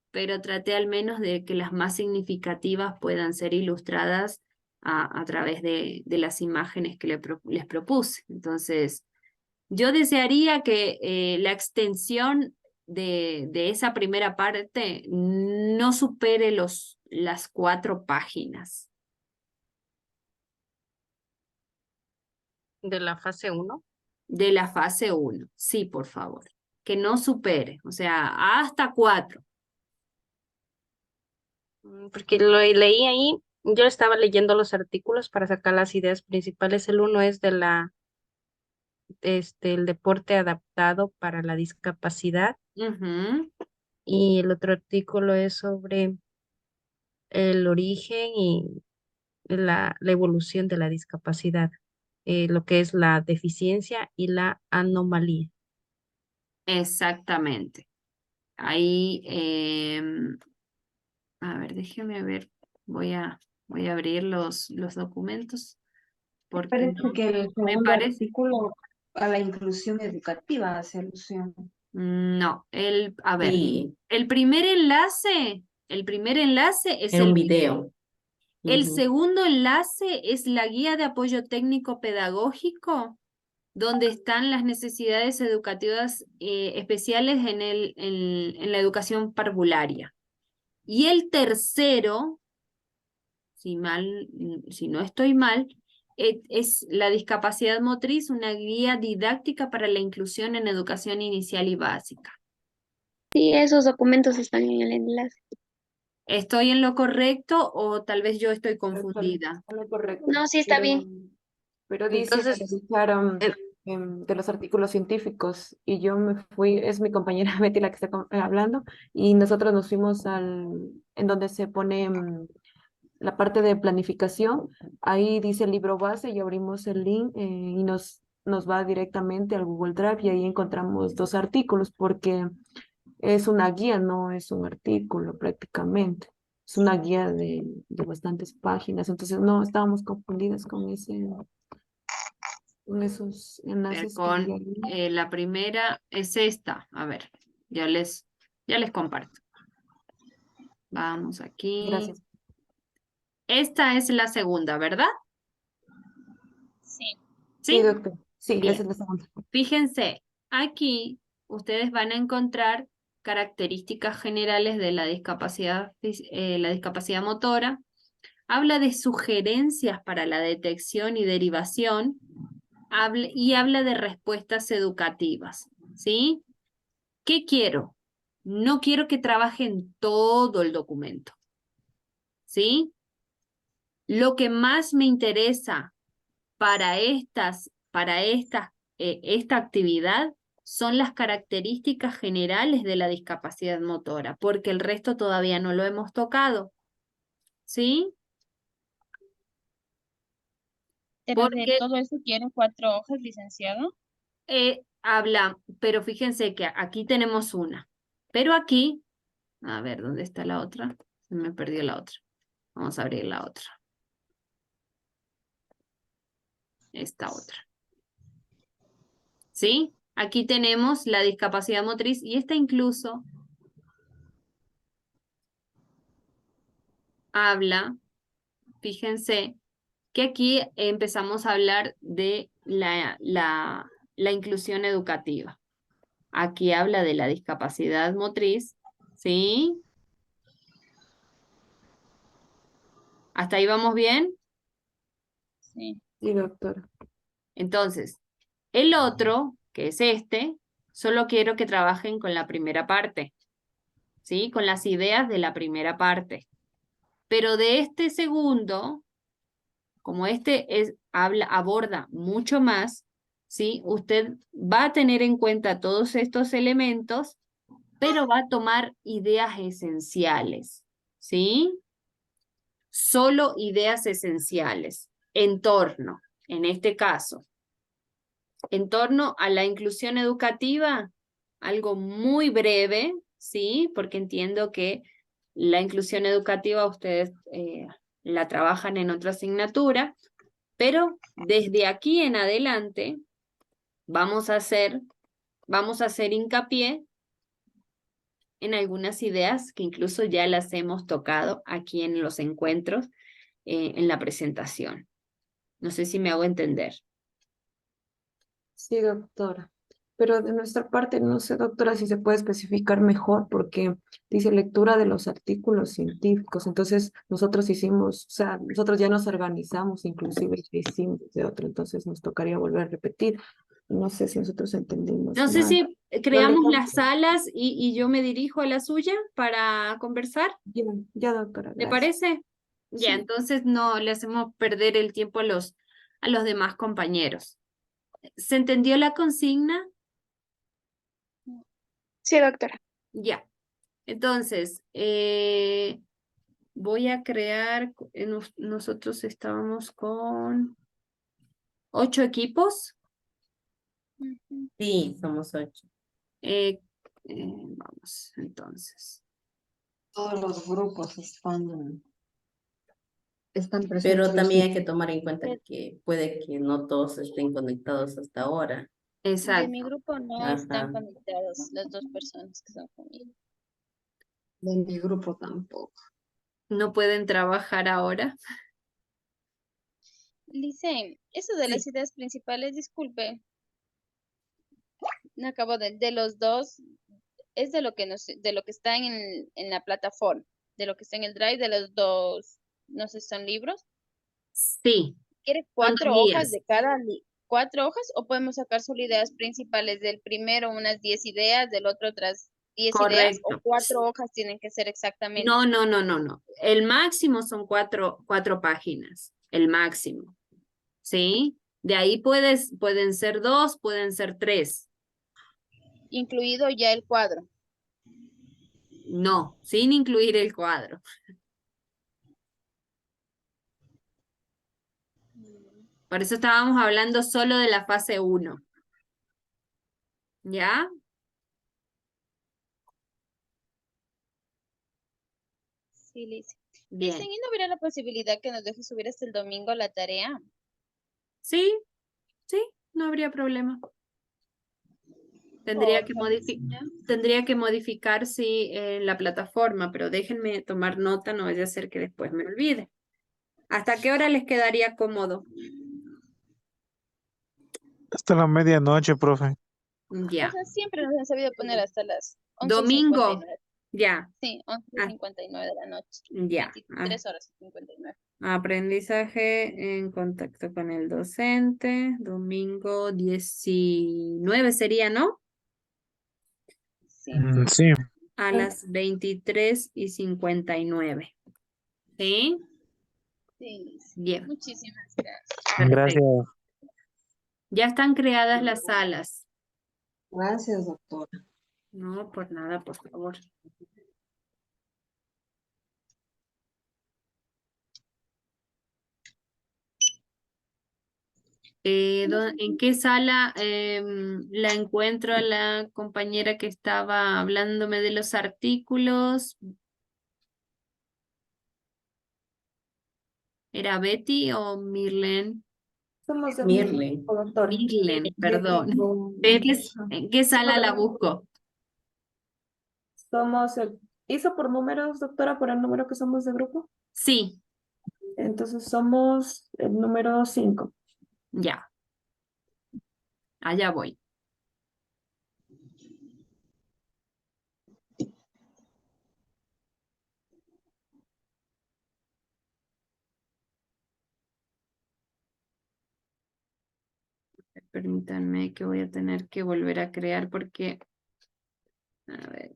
pero traté al menos de que las más significativas puedan ser ilustradas a través de las imágenes que les propuse. Entonces, yo desearía que la extensión de esa primera parte no supere las 4 páginas. De la fase 1. De la fase 1, sí, por favor. Que no supere, o sea, hasta 4. Porque lo leí ahí, yo estaba leyendo los artículos para sacar las ideas principales. El uno es de el deporte adaptado para la discapacidad Ujú. y el otro artículo es sobre el origen y la evolución de la discapacidad, lo que es la deficiencia y la anomalía. Exactamente. Ahí, a ver, déjeme ver. Voy a abrir los documentos porque Parece no, que el me segundo parece. artículo a la inclusión educativa hace alusión. No, a ver, Sí, el primer enlace, es era el un video. video. El Ujú. segundo enlace es la guía de apoyo técnico pedagógico, donde están las necesidades educativas especiales en la educación parvularia. Y el tercero, si no estoy mal, es la discapacidad motriz, una guía didáctica para la inclusión en educación inicial y básica. Sí, esos documentos están en el enlace. ¿Estoy en lo correcto o tal vez yo estoy Doctora, confundida? está lo correcto. No, sí está bien. Pero dice Entonces, revisar el- de los artículos científicos y yo me fui, es mi compañera Betty la que está hablando, y nosotros nos fuimos en donde se pone la parte de planificación, ahí dice el libro base y abrimos el link y nos va directamente al Google Drive y ahí encontramos dos artículos porque es una guía, no es un artículo prácticamente. Es una guía de bastantes páginas, entonces no estábamos confundidas con esos Ver, enlaces que con había ahí. la primera es esta. A ver, ya les comparto. Vamos aquí. Gracias. Esta es la segunda, ¿verdad? Sí. Sí, ¿Sí? doctor. Sí, esa Bien. es la segunda. Fíjense, aquí ustedes van a encontrar características generales de la discapacidad motora. Habla de sugerencias para la detección y derivación y habla de respuestas educativas, ¿sí? ¿Qué quiero? No quiero que trabajen todo el documento, ¿sí? Lo que más me interesa para esta actividad son las características generales de la discapacidad motora, porque el resto todavía no lo hemos tocado, ¿sí? Pero de Porque todo eso quieren 4 hojas, licenciado. habla, pero fíjense que aquí tenemos una, pero aquí, a ver, ¿dónde está la otra? Se me perdió la otra. Vamos a abrir la otra. Esta otra. ¿Sí? Aquí tenemos la discapacidad motriz y esta incluso habla, fíjense, que aquí empezamos a hablar de la inclusión educativa. Aquí habla de la discapacidad motriz, ¿sí? ¿Hasta ahí vamos bien? Sí. Sí, doctora. Entonces, el otro, que es este, solo quiero que trabajen con la primera parte, ¿sí? Con las ideas de la primera parte. Pero de este segundo, como aborda mucho más, ¿sí? Usted va a tener en cuenta todos estos elementos, pero va a tomar ideas esenciales, ¿sí? Solo ideas esenciales en torno, en este caso, en torno a la inclusión educativa, algo muy breve, ¿sí? Porque entiendo que la inclusión educativa ustedes la trabajan en otra asignatura, pero desde aquí en adelante vamos a hacer hincapié en algunas ideas que incluso ya las hemos tocado aquí en los encuentros, en la presentación. No sé si me hago entender. Sí, doctora. Pero de nuestra parte, no sé, doctora, si se puede especificar mejor, porque dice lectura de los artículos científicos. Entonces, nosotros hicimos, o sea, nosotros ya nos organizamos, inclusive hicimos de otro, entonces nos tocaría volver a repetir. No sé si nosotros entendimos No sé mal. si creamos dejamos. las salas y yo me dirijo a la suya para conversar. Ya, doctora, ¿Le gracias. parece? Ya, Sí. entonces no le hacemos perder el tiempo a los demás compañeros. ¿Se entendió la consigna? Sí, doctora. Ya. Entonces, voy a crear, nosotros estábamos con 8 equipos. Ujú. Sí, somos 8. Vamos, entonces. Todos los grupos están Pero presentes. también hay que tomar en cuenta que puede que no todos estén conectados hasta ahora. De mi Exacto. grupo no están Ajá. conectadas las 2 personas que están conmigo. De mi grupo tampoco. No pueden trabajar ahora. Lice, eso de las ideas principales, disculpe, no acabo de los dos, es de lo que de lo que está en la plataforma, de lo que está en el drive de los dos, no sé, son libros. Sí, ¿Quiere son los 4 hojas guías. de cada 4 hojas o podemos sacar solo ideas principales del primero unas 10 ideas, del otro otras 10 ideas o Correcto. 4 hojas tienen que ser exactamente? No, no, no, no, no. El máximo son cuatro páginas. El máximo. ¿Sí? De ahí pueden ser 2, pueden ser 3. Incluido ya el cuadro. No, sin incluir el cuadro. Por eso estábamos hablando solo de la fase 1. ¿Ya? Sí, Lice. Lice, Bien. ¿y no hubiera la posibilidad que nos deje subir hasta el domingo la tarea? Sí, sí, no habría problema. Tendría que Porfa, Lice, ¿ya? modificar, sí, la plataforma, pero déjenme tomar nota, no vaya a ser que después me olvide. ¿Hasta qué hora les quedaría cómodo? Hasta la medianoche, profe. O Ya. sea, siempre nos han sabido poner hasta las 11:59. Domingo. Ya. Sí, Ah, 11:59 de la noche. ya. 23 horas y 59. Aprendizaje en contacto con el docente. Domingo 19 sería, ¿no? Sí, Sí, A las 23:59. ¿Sí? sí, Lice. Bien. Muchísimas gracias. gracias. Perfecto. Ya están creadas las salas. Gracias, doctora. No, por nada, por favor. ¿En qué sala la encuentro a la compañera que estaba hablándome de los artículos? ¿Era Betty o Mirlen? Somos del mismo Mirle. grupo, doctora. Mirlen, Del perdón. mismo- ¿En qué sala la busco? Somos el... ¿Hizo por números, doctora, por el número que somos de grupo? Sí, Entonces somos el número 5. ya, allá voy. Permítanme que voy a tener que volver a crear porque, a ver,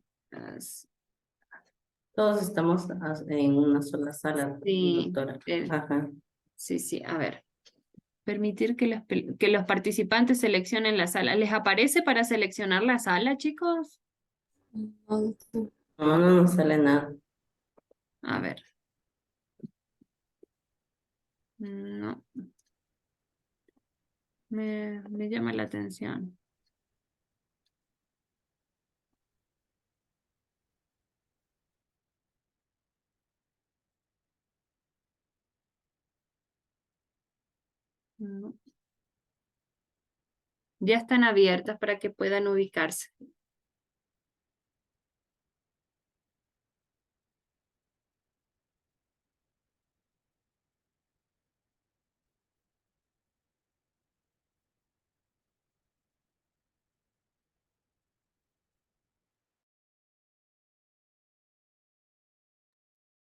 Todos estamos en una sola sala, sí, doctora. Ajá. sí, sí, a ver. Permitir que los participantes seleccionen la sala. ¿Les aparece para seleccionar la sala, chicos? No, no nos sale nada. A ver. No, me llama la atención. No. Ya están abiertas para que puedan ubicarse.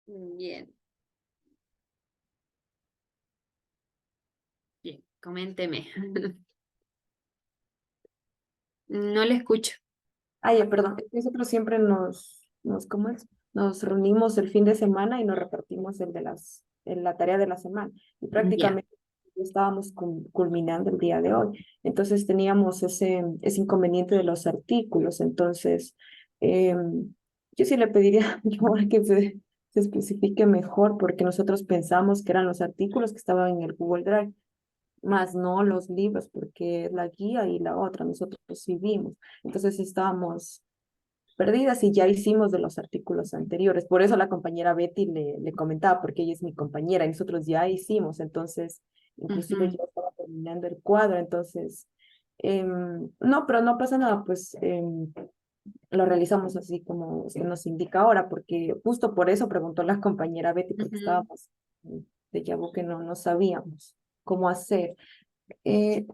Bien. Bien, coménteme. No le escucho. Ya, perdón. Nosotros siempre ¿cómo es? Nos reunimos el fin de semana y nos repartimos la tarea de la semana. Y Ya. prácticamente estábamos culminando el día de hoy. Entonces teníamos ese inconveniente de los artículos. Entonces, yo sí le pediría por que se especifique mejor, porque nosotros pensamos que eran los artículos que estaban en el Google Drive, más no los libros, porque es la guía y la otra, nosotros sí vimos. Entonces estábamos perdidas y ya hicimos de los artículos anteriores. Por eso la compañera Betty le comentaba, porque ella es mi compañera y nosotros ya hicimos. Entonces, inclusive Ujú, yo estaba terminando el cuadro. Entonces, no, pero no pasa nada, pues lo realizamos así como se nos indica ahora, porque justo por eso preguntó la compañera Betty, porque ujú. estábamos de vu que no sabíamos cómo hacer.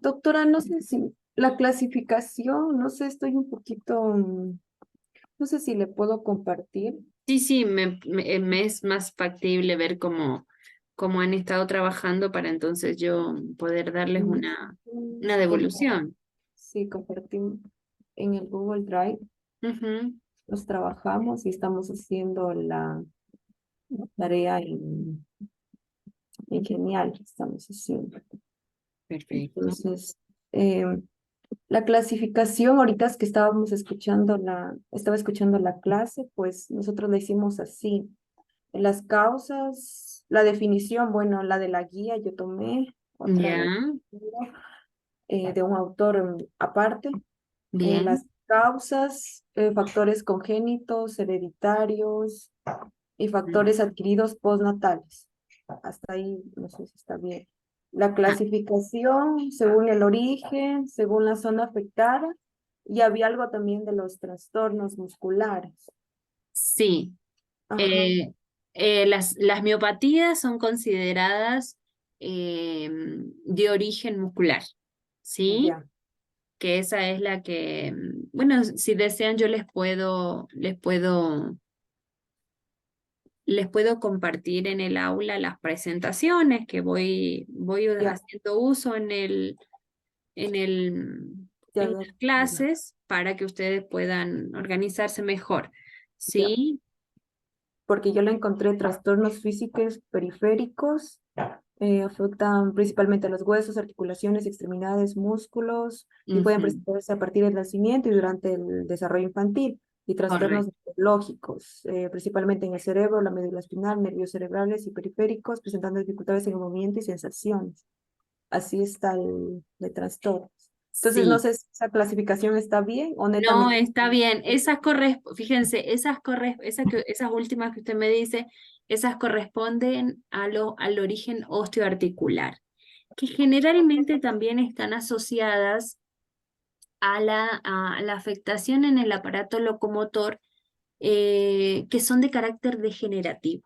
Doctora, no sé si la clasificación, no sé, estoy un poquito, no sé si le puedo compartir. Sí, sí, me es más factible ver cómo han estado trabajando para entonces yo poder darles Mm, una compa- devolución. Sí, compartimos en el Google Drive, Ujú, nos trabajamos y estamos haciendo la tarea en Genial, que estamos haciendo. perfecto. Entonces, eh, la clasificación, ahorita es que estaba escuchando la clase, pues nosotros la hicimos así. Las causas, la definición, bueno, la de la guía yo tomé, otra Ya, de un autor aparte. bien. Las causas, factores congénitos, hereditarios y factores adquiridos postnatales. Hasta ahí no sé si está bien. La Ah, clasificación según el origen, según la zona afectada, y había algo también de los trastornos musculares. sí. Ajá, Eh, las miopatías son consideradas de origen muscular, ¿sí? ya, Que esa es la que, bueno, si desean yo les puedo compartir en el aula las presentaciones que voy ya, haciendo uso en el, ya, en las clases para que ustedes puedan organizarse mejor, ya. ¿sí? Porque yo le encontré trastornos físicos periféricos, afectan principalmente a los huesos, articulaciones, extremidades, músculos, y pueden Ujú, presentarse a partir del nacimiento y durante el desarrollo infantil, y trastornos correcto. neurológicos, principalmente en el cerebro, la médula espinal, nervios cerebrales y periféricos, presentando dificultades en el movimiento y sensaciones. Así está el de trastornos. Entonces, no Sí. sé si esa clasificación está bien o No, netamente. está bien. Fíjense, esas últimas que usted me dice, esas corresponden al origen osteoarticular, que generalmente también están asociadas a la afectación en el aparato locomotor, que son de carácter degenerativo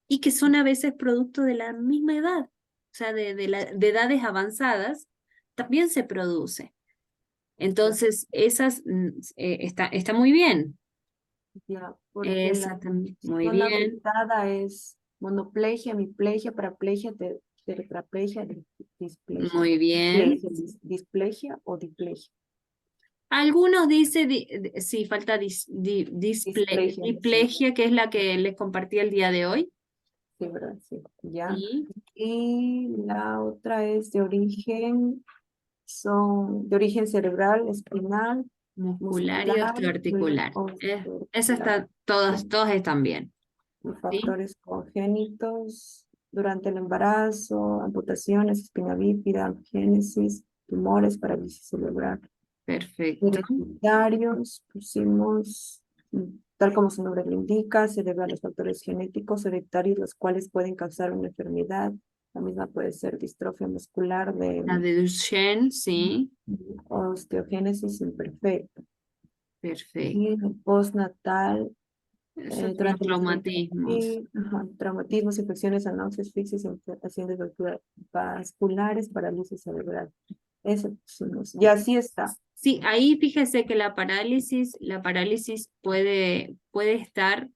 y que son a veces producto de la misma edad, o sea, de edades avanzadas, también se produce. Entonces, está muy bien. Ya, porque la Esa también, muy zona bien, afectada es monoplegia, hemiplegia, paraplegia, tetraplegia, displegia. muy bien. Displegia o diplegia. Algunos dicen, sí, falta Displegia, sí, diplegia, que es la que les compartí el día de hoy. sí, ¿verdad? Sí, ya. Sí, Y la otra es de origen cerebral, espinal, muscular y muscular, osteoarticular. Esas osteoarticular. están, todas están bien. Y ¿Sí? factores congénitos durante el embarazo, amputaciones, espina bífida, génesis, tumores, parálisis cerebral. Perfecto. Hereditarios, pusimos, tal como su nombre lo indica, se debe a los factores genéticos hereditarios, los cuales pueden causar una enfermedad. La misma puede ser distrofia muscular La de de Duchenne, sí, osteogénesis imperfecta. perfecto. Y el postnatal, Esos son los durante la traumatismos. traumatismos, infecciones, anáuseas, asfixias, infiltraciones vasculares, parálisis cerebral. Eso pusimos. Y así está. Sí, ahí fíjese que la parálisis puede estar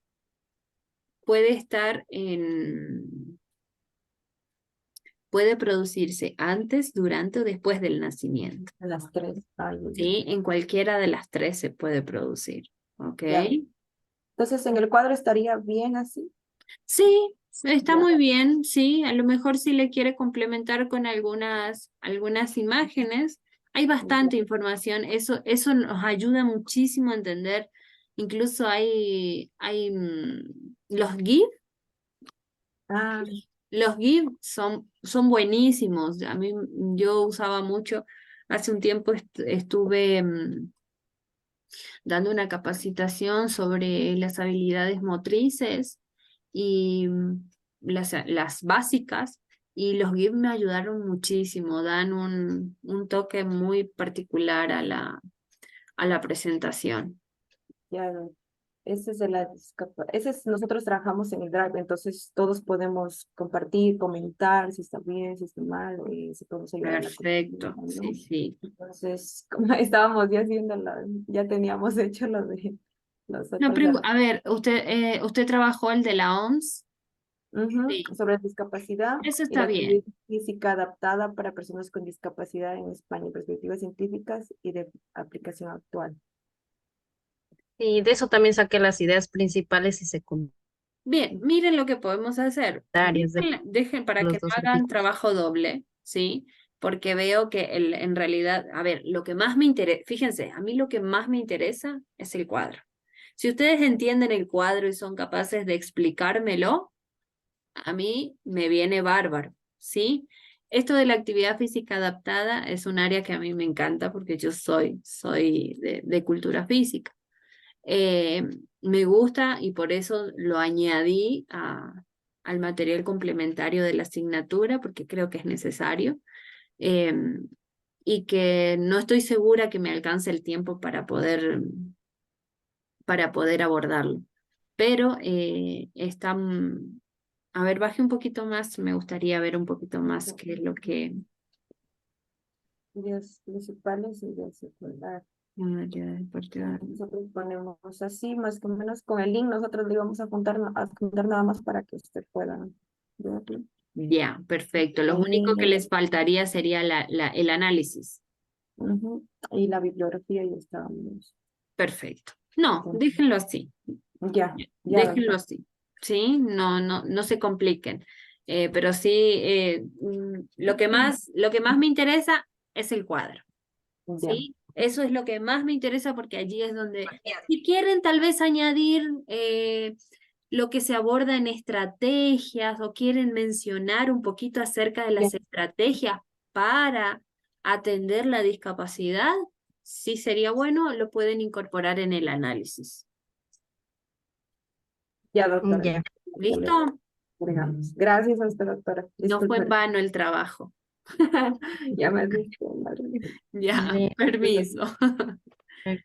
puede producirse antes, durante o después del nacimiento. A las 3. Ay, Dios mío. ¿Sí? En cualquiera de las tres se puede producir. ¿Ok? Ya. Entonces, en el cuadro estaría bien así. Sí, está Ya. muy bien, sí. A lo mejor si le quiere complementar con algunas imágenes. Hay bastante información. Eso nos ayuda muchísimo a entender. Incluso hay los GIF. Ah, Los GIF son buenísimos. Yo usaba mucho. Hace un tiempo estuve dando una capacitación sobre las habilidades motrices y las básicas, y los GIF me ayudaron muchísimo, dan un toque muy particular a la presentación. ya. Ese es de la nosotros trabajamos en el Drive, entonces todos podemos compartir, comentar si está bien, si está mal, si podemos ayudar a la Perfecto, comunidad, sí, ¿no? sí. Entonces, como estábamos ya haciendo ya teníamos hecho lo de los No, otros a ver, usted trabajó el de la OMS. Sí, sobre discapacidad eso y la está actividad bien. física adaptada para personas con discapacidad en España, perspectivas científicas y de aplicación actual. Y de eso también saqué las ideas principales y secundarias Bien, miren lo que podemos hacer. de Dejen para que los no dos hagan artículos. trabajo doble, ¿sí? Porque veo que en realidad, a ver, lo que más me interesa, fíjense, a mí lo que más me interesa es el cuadro. Si ustedes entienden el cuadro y son capaces de explicármelo, a mí me viene bárbaro, ¿sí? Esto de la actividad física adaptada es un área que a mí me encanta porque yo soy de cultura física. Me gusta y por eso lo añadí al material complementario de la asignatura porque creo que es necesario, y que no estoy segura que me alcance el tiempo para poder abordarlo. Pero a ver, baje un poquito más, me gustaría ver un poquito más qué es lo que... Ideas principales y ideas secundarias. Ya, Nosotros ponemos así, más o menos con el link, nosotros le íbamos a juntar nada más para que usted pueda verlo. Ya, perfecto. Lo El único que link, les faltaría sería el análisis. y la bibliografía ya estábamos. Perfecto. No, déjenlo así. Ya, Déjenlo doctor. así. ¿Sí? No se compliquen. Pero sí, lo que más me interesa es el cuadro. Ya. ¿Sí? Eso es lo que más me interesa porque allí es donde, si quieren tal vez añadir lo que se aborda en estrategias o quieren mencionar un poquito acerca de las Ya. estrategias para atender la discapacidad, sí sería bueno, lo pueden incorporar en el análisis. Ya, doctora. Ya. Ya le ¿Listo? agregamos. Gracias a usted, doctora. No fue en Disculpe, vano el trabajo. ya me asusté, madre. Ya, Bien, permiso.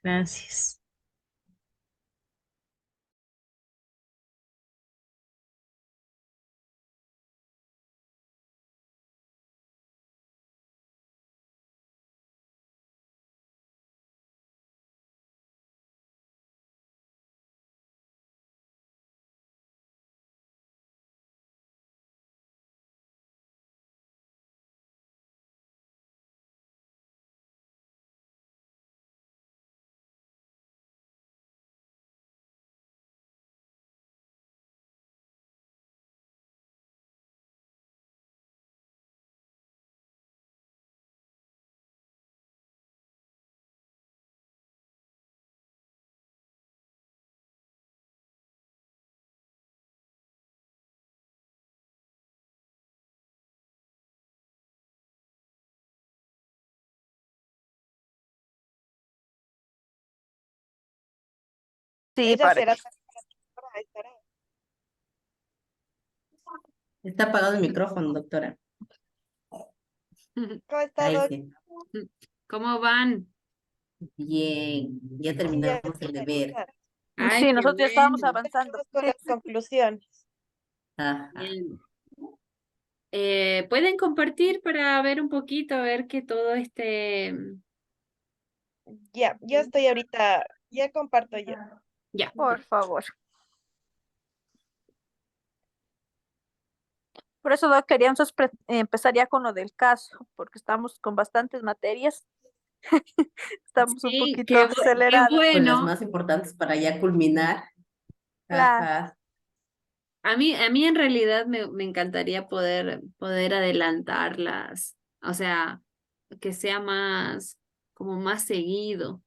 gracias. Sí, parece. Está apagado el micrófono, doctora. Ahí sí. ¿Cómo van? Bien, ya terminamos el deber. Ay, Sí, qué nosotros ya estábamos bueno. avanzando. Ajá. Bien. ¿Pueden compartir para ver un poquito, ver que todo Ya, yo estoy ahorita, ya comparto yo. ya? Por favor. Por eso no queríamos empezar ya con lo del caso, porque estamos con bastantes materias. Estamos un Sí, poquito qué aceleradas. Pues las bueno. más importantes para ya culminar. Claro. Ajá. A mí en realidad me encantaría poder adelantarlas, o sea, que sea más, como más seguido,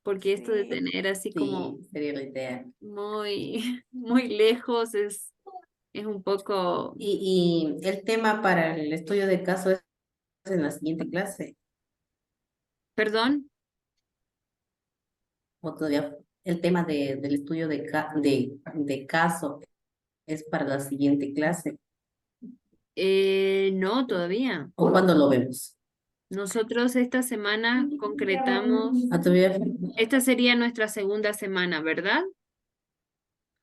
porque esto de Sí. tener así como Sí, sería la idea. muy, muy lejos es un poco, Y el tema para el estudio de caso es en la siguiente clase. perdón, O todavía el tema del estudio de caso es para la siguiente clase. no todavía. ¿O cuándo lo vemos? Nosotros esta semana concretamos, Ah, todavía. esta sería nuestra segunda semana, ¿verdad?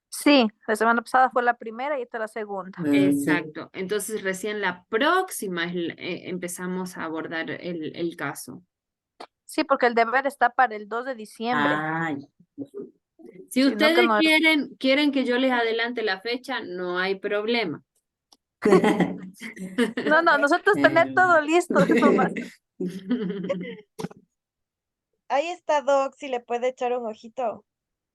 Sí, la semana pasada fue la primera y esta la segunda. Sí. Exacto. Entonces recién la próxima empezamos a abordar el caso. Sí, porque el deber está para el 2 de diciembre. Ah, Si Sino que ustedes no, quieren que yo les adelante la fecha, no hay problema. no, nosotros tener todo listo nomás. Ahí está Doc, si le puede echar un ojito.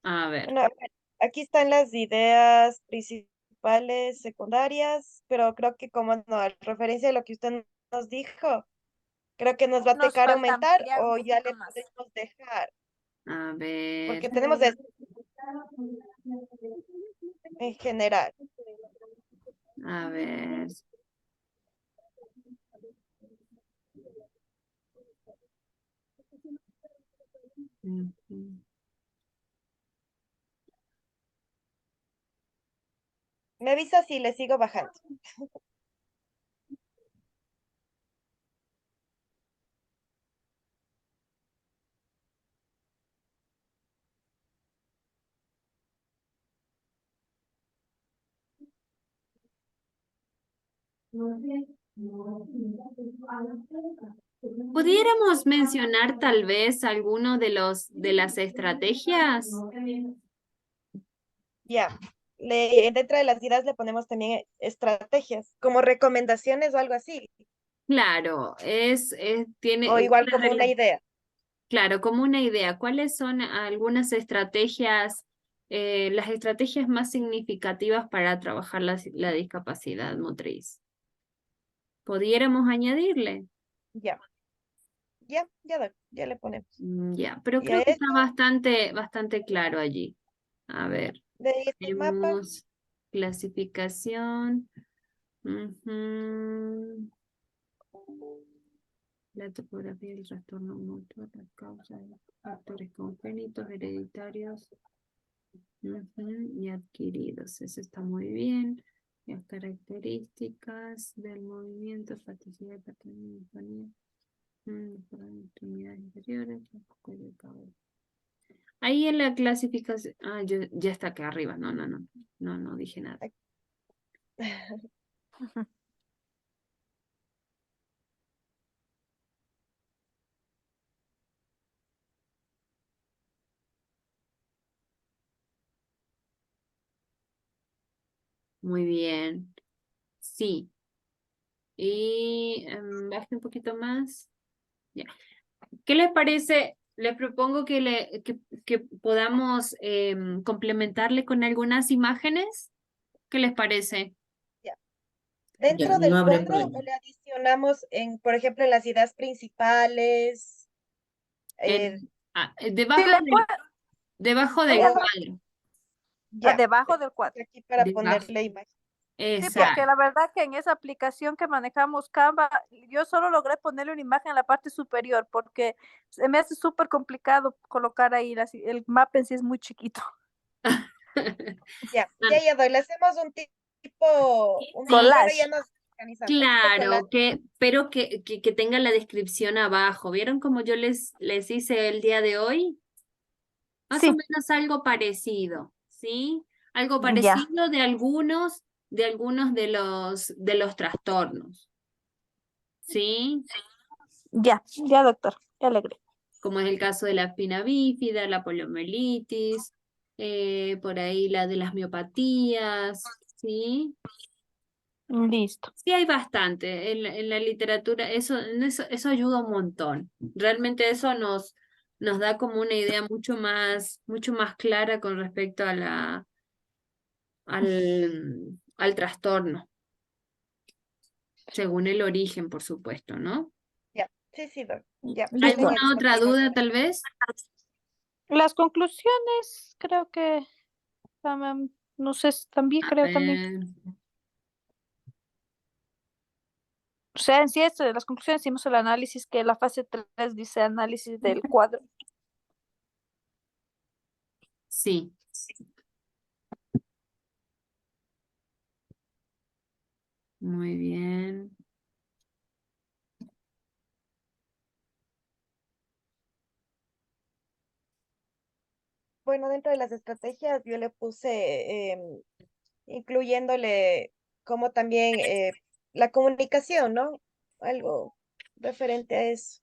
A ver, Bueno, a ver, aquí están las ideas principales, secundarias, pero creo que como no, a referencia de lo que usted nos dijo, creo que nos va a Nos tocar falta aumentar ampliar un o ya poquito le más. podemos dejar, a ver, porque tenemos en general. a ver. Ujú. Me avisa si le sigo bajando. ¿Pudiéramos mencionar tal vez alguno de las estrategias? Ya. Dentro de las ideas le ponemos también estrategias, como recomendaciones o algo así, Claro, o tiene igual como una idea. claro, como una idea. ¿Cuáles son algunas estrategias, las estrategias más significativas para trabajar la discapacidad motriz? ¿Pudiéramos añadirle? Ya, ya le ponemos. Ya, pero Y a creo que está esto, bastante claro allí. A ver, de este mapa, tenemos clasificación. Ujú. La topografía del trastorno motor, las causas, factores congénitos, hereditarios. Ujú, y adquiridos, eso está muy bien. Las características del movimiento, plasticidad, patrón, extremidades inferiores, cuello, cabeza. Ahí en la clasificación, ya está acá arriba, no dije nada. Muy bien, sí. Y baje un poquito más. Ya. ¿Qué les parece? Les propongo que podamos complementarle con algunas imágenes. ¿Qué les parece? ya. ya, Dentro no del habría cuadro problema. le adicionamos por ejemplo, en las ideas principales. En- Sí, debajo ahí del cuadro. Ya, debajo del cuadro. aquí para Debajo. ponerle imagen. Sí, Exacto. porque la verdad que en esa aplicación que manejamos Canva, yo solo logré ponerle una imagen en la parte superior porque se me hace súper complicado colocar ahí el mapa en sí es muy chiquito. Ya doy. Le hacemos bueno, ya Collage. nos organizamos. Un tipo collage. Claro, pero que tenga la descripción abajo. ¿Vieron como yo les hice el día de hoy? Más o Sí, menos algo parecido, ¿sí? Algo ya, parecido de los trastornos, ¿sí? ya, doctor, ya le agrego. Como es el caso de la espina bífida, la poliomielitis, por ahí la de las miopatías, ¿sí? Listo. Sí hay bastante en la literatura, eso ayuda un montón. Realmente eso nos da como una idea mucho más clara con respecto a al trastorno, según el origen, por supuesto, ¿no? Ya, sí, sí, ya. Listo. En ¿Alguna eso otra tengo duda claro. tal vez? Las conclusiones, creo que no sé, también creo también. O sea, en sí, esto de las conclusiones hicimos el análisis, que la fase 3 dice análisis del cuadro. Sí. Muy bien. Bueno, dentro de las estrategias yo le puse, incluyéndole como también la comunicación, ¿no? Algo referente a eso.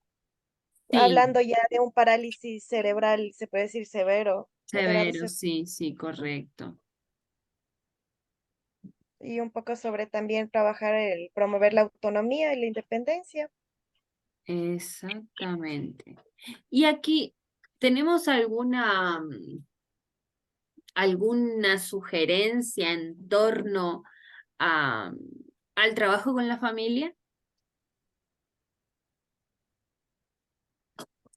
Sí, Hablando ya de un parálisis cerebral, se puede decir severo, moderado, severo, sí, correcto. y un poco sobre también trabajar el promover la autonomía y la independencia. Exactamente. Y aquí, ¿tenemos alguna sugerencia en torno a, al trabajo con la familia?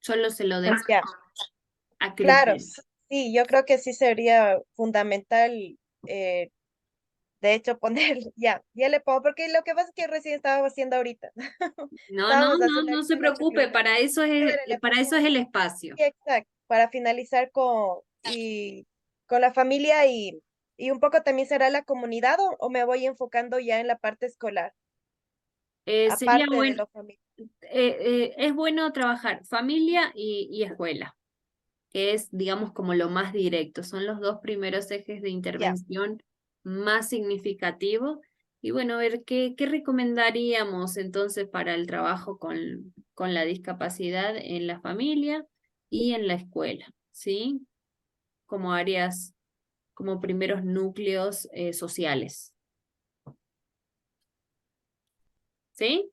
Solo se lo dejo Ya, a claro, criterio. sí, yo creo que sí sería fundamental, eh, de hecho, poner, ya le pongo, porque lo que pasa es que recién estaba haciendo ahorita. Estábamos haciendo No se ahorita nuestra preocupe, implementación. para eso es el espacio. Sí, exacto, para finalizar con la familia y un poco también será la comunidad o me voy enfocando ya en la parte escolar, Sería aparte de bueno, lo familiar. es bueno trabajar familia y escuela, que es, digamos, como lo más directo. Son los dos primeros ejes de Ya, intervención más significativos. Y bueno, a ver, ¿qué recomendaríamos entonces para el trabajo con la discapacidad en la familia y en la escuela? ¿Sí? Como áreas, como primeros núcleos sociales. ¿Sí?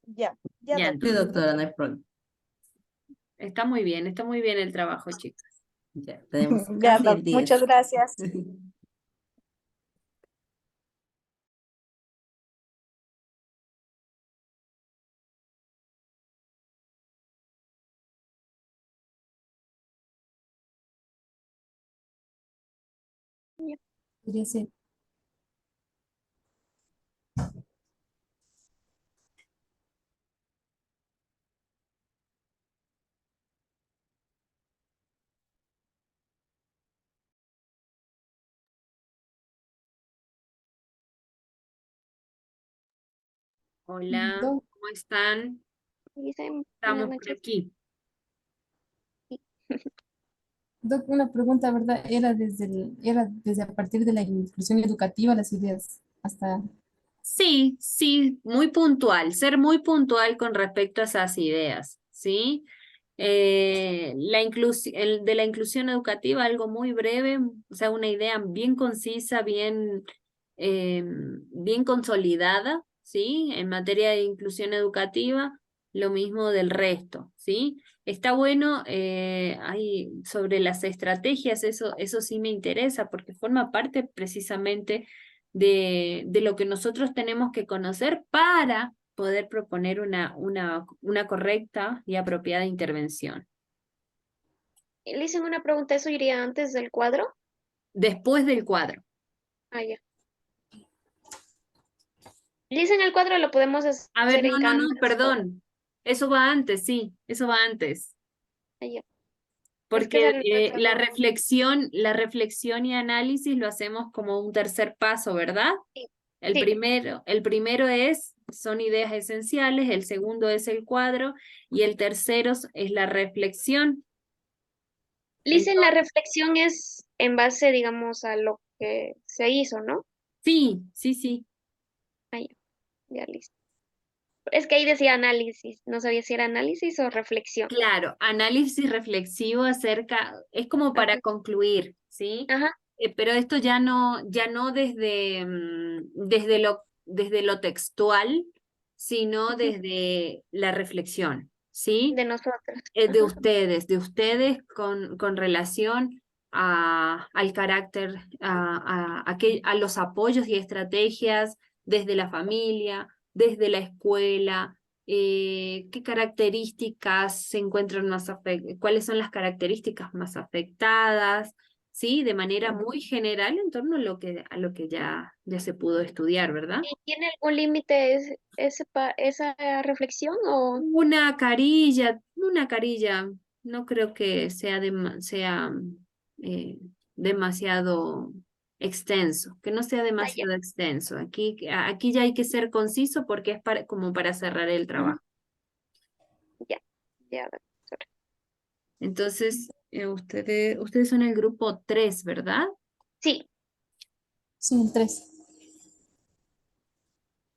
ya, Ya, Sí, entonces. doctora, no hay problema. Está muy bien el trabajo, chicos. Ya, tenemos Ya, casi el muchas 10. gracias. Podría ser. Hola, Doc, ¿cómo están? Dicen, buenas Estamos por noches. aquí. Doc, una pregunta, ¿verdad? Era desde a partir de la inclusión educativa las ideas hasta... Sí, muy puntual, ser muy puntual con respecto a esas ideas, ¿sí? De la inclusión educativa, algo muy breve, o sea, una idea bien concisa, bien consolidada, ¿sí? En materia de inclusión educativa, lo mismo del resto, ¿sí? Está bueno, sobre las estrategias, eso sí me interesa, porque forma parte precisamente de lo que nosotros tenemos que conocer para poder proponer una correcta y apropiada intervención. Le hice una pregunta, ¿eso iría antes del cuadro? Después del cuadro. Ah, ya. Le hice en el cuadro, lo podemos A ver, hacer en Canvas. perdón. Eso va antes, sí, eso va antes. Ah, ya. Es que Porque eso la reflexión y análisis lo hacemos como un tercer paso, ¿verdad? sí, El sí. primero son ideas esenciales, el segundo es el cuadro y el tercero es la reflexión. Le hice la reflexión es en base, digamos, a lo que se hizo, ¿no? Sí. Ah, ya, ya listo. Es que ahí decía análisis, no sabía si era análisis o reflexión. Claro, análisis reflexivo es como Ajá. para concluir, ¿sí? Ajá. Pero esto ya no desde desde lo textual, sino desde la reflexión, ¿sí? De nosotros. De ustedes con relación al carácter, a los apoyos y estrategias desde la familia, desde la escuela, qué características se encuentran cuáles son las características más afectadas, ¿sí? De manera muy general en torno a lo que ya se pudo estudiar, ¿verdad? ¿Y tiene algún límite esa reflexión o? Una carilla, no creo que sea, demasiado extenso, que no sea demasiado extenso. Aquí ya hay que ser conciso porque es como para cerrar el trabajo. Ya, ya, doctora. Entonces, ustedes son el grupo 3, ¿verdad? Sí. Sí, el 3.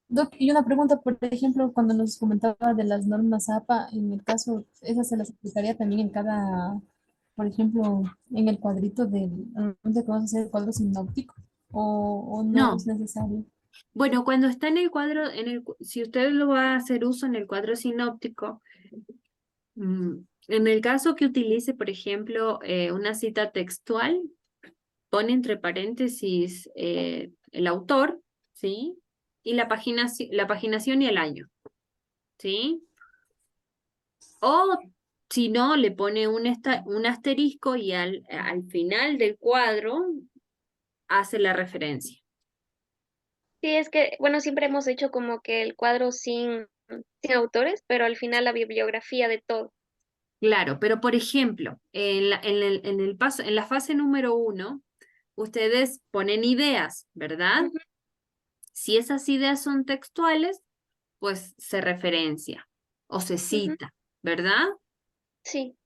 Doc, y una pregunta, por ejemplo, cuando nos comentaba de las normas APA, en el caso, ¿esas se las aplicaría también en cada, por ejemplo, en el cuadrito donde vamos a hacer el cuadro sinóptico? ¿O no No. es necesario? Bueno, cuando está en el cuadro, si usted lo va a hacer uso en el cuadro sinóptico, en el caso que utilice, por ejemplo, una cita textual, pone entre paréntesis el autor, ¿sí? Y la paginación y el año, ¿sí? O si no, le pone un asterisco y al final del cuadro hace la referencia. Sí, es que, bueno, siempre hemos hecho como que el cuadro sin autores, pero al final la bibliografía de todo. Claro, pero por ejemplo, en la fase número 1, ustedes ponen ideas, ¿verdad? Ujú, Si esas ideas son textuales, pues se referencia o se ujú, cita, ¿verdad? sí.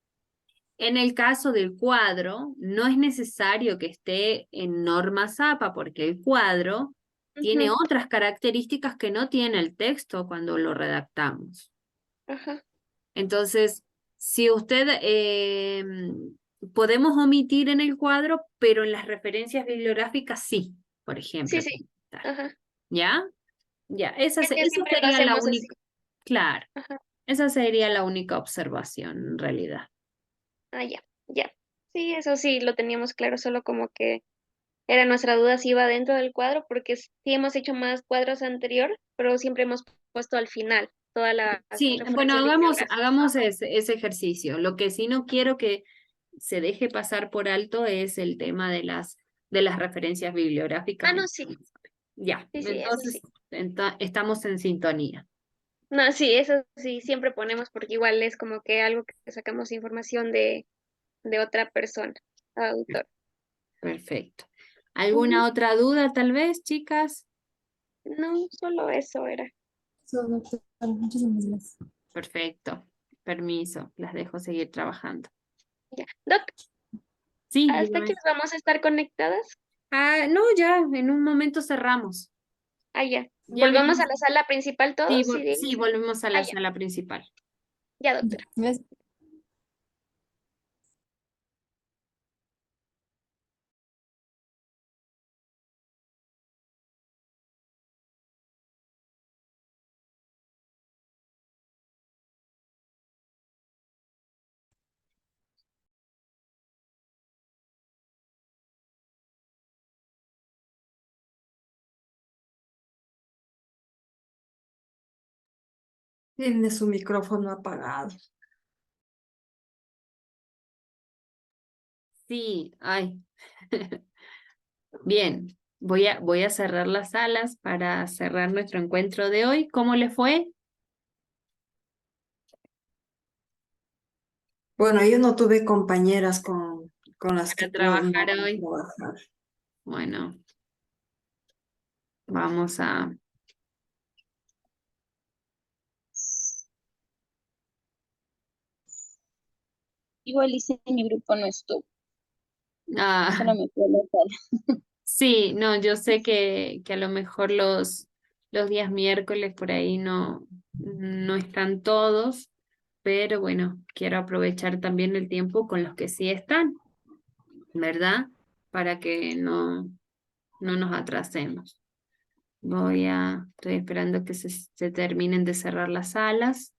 En el caso del cuadro, no es necesario que esté en normas APA porque el cuadro tiene Ujú, otras características que no tiene el texto cuando lo redactamos. ajá. Entonces, si usted podemos omitir en el cuadro, pero en las referencias bibliográficas sí, por ejemplo. Sí, sí. Ajá. ¿Ya? Ya, esa Es que siempre lo sería la hacemos así. única, claro, Ajá. esa sería la única observación en realidad. Ah, ya, ya. Sí, eso sí, lo teníamos claro, solo como que era nuestra duda si iba dentro del cuadro, porque sí hemos hecho más cuadros anterior, pero siempre hemos puesto al final todas las Sí, bueno, referencias bibliográficas. hagamos ese ejercicio. Lo que sí no quiero que se deje pasar por alto es el tema de las referencias bibliográficas. Ah, no, sí. Ya, Sí, sí, eso entonces sí. estamos en sintonía. No, sí, eso sí, siempre ponemos, porque igual es como que algo que sacamos información de otra persona, autor. Perfecto. Ujú. ¿Alguna otra duda tal vez, chicas? No, solo eso era. Doctora, muchísimas gracias. Perfecto. Permiso, las dejo seguir trabajando. Ya. Doc, Sí, ¿hasta dígame. que vamos a estar conectadas? No, ya, en un momento cerramos. Ah, ya. Ya ¿Volvemos mismo. a la sala principal Sí, todos? sí, volvemos a Ah, la ya. sala principal. Ya, Ya, doctora. gracias. Tiene su micrófono apagado. Sí, ay. Bien, voy a cerrar las salas para cerrar nuestro encuentro de hoy. ¿Cómo le fue? Bueno, yo no tuve compañeras con las que Para podamos trabajar hoy. trabajar. Bueno, vamos a... Igual hice en mi grupo no estuvo, Ah, solo me fui a la sala. sí, no, yo sé que a lo mejor los días miércoles por ahí no están todos, pero bueno, quiero aprovechar también el tiempo con los que sí están, ¿verdad? Para que no nos atrasemos. Estoy esperando que se terminen de cerrar las salas.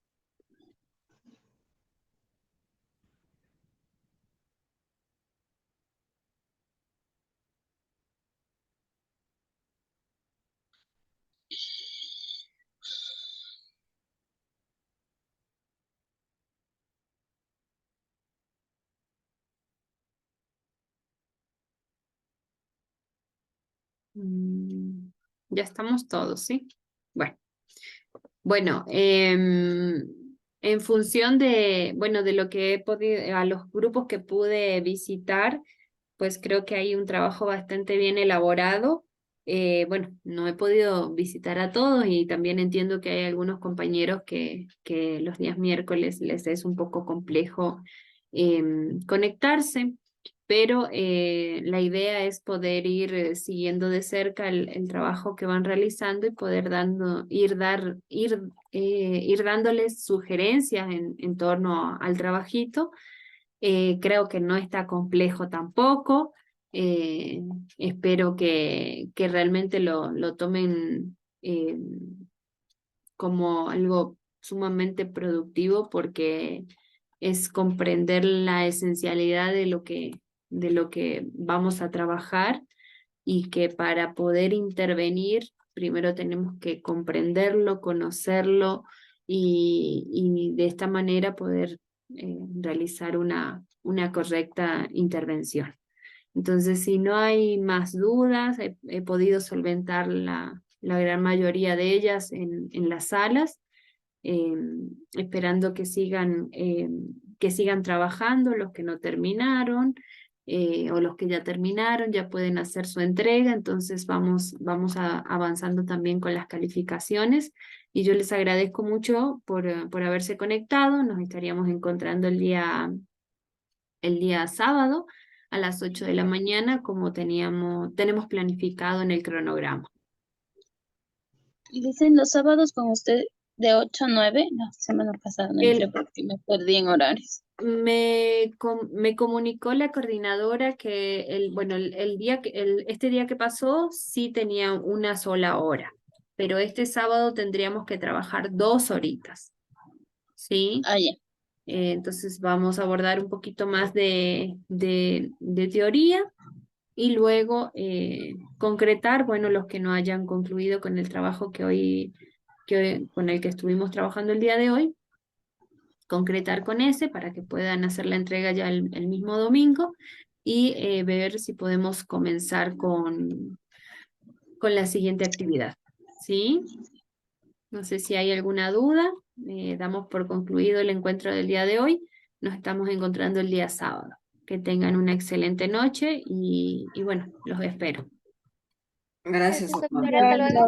Ya estamos todos, ¿sí? Bueno, en función de, bueno, de lo que he podido, a los grupos que pude visitar, pues creo que hay un trabajo bastante bien elaborado. Bueno, no he podido visitar a todos y también entiendo que hay algunos compañeros que los días miércoles les es un poco complejo conectarse, pero la idea es poder ir siguiendo de cerca el trabajo que van realizando y poder ir dándoles sugerencias en torno al trabajito. Creo que no está complejo tampoco. eh, Espero que realmente lo tomen como algo sumamente productivo porque es comprender la esencialidad de lo que vamos a trabajar y que para poder intervenir primero tenemos que comprenderlo, conocerlo y de esta manera poder realizar una correcta intervención. Entonces, si no hay más dudas, he podido solventar la gran mayoría de ellas en las salas, esperando que sigan trabajando los que no terminaron, o los que ya terminaron, ya pueden hacer su entrega, entonces vamos avanzando también con las calificaciones. Y yo les agradezco mucho por haberse conectado. Nos estaríamos encontrando el día sábado a las 8 de la mañana, como tenemos planificado en el cronograma. Dicen los sábados con usted de 8 a 9. La semana pasada no entré porque me perdí en horarios. Me comunicó la coordinadora que este día que pasó sí tenía una sola hora, pero este sábado tendríamos que trabajar 2 horitas, ¿sí? Ah, ya. Entonces vamos a abordar un poquito más de teoría y luego concretar, bueno, los que no hayan concluido con el trabajo con el que estuvimos trabajando el día de hoy, concretar con ese para que puedan hacer la entrega ya el mismo domingo y ver si podemos comenzar con la siguiente actividad, ¿sí? No sé si hay alguna duda. Damos por concluido el encuentro del día de hoy. Nos estamos encontrando el día sábado. Que tengan una excelente noche y bueno, los espero. Gracias, Gracias, doctora. doctora. Hasta luego.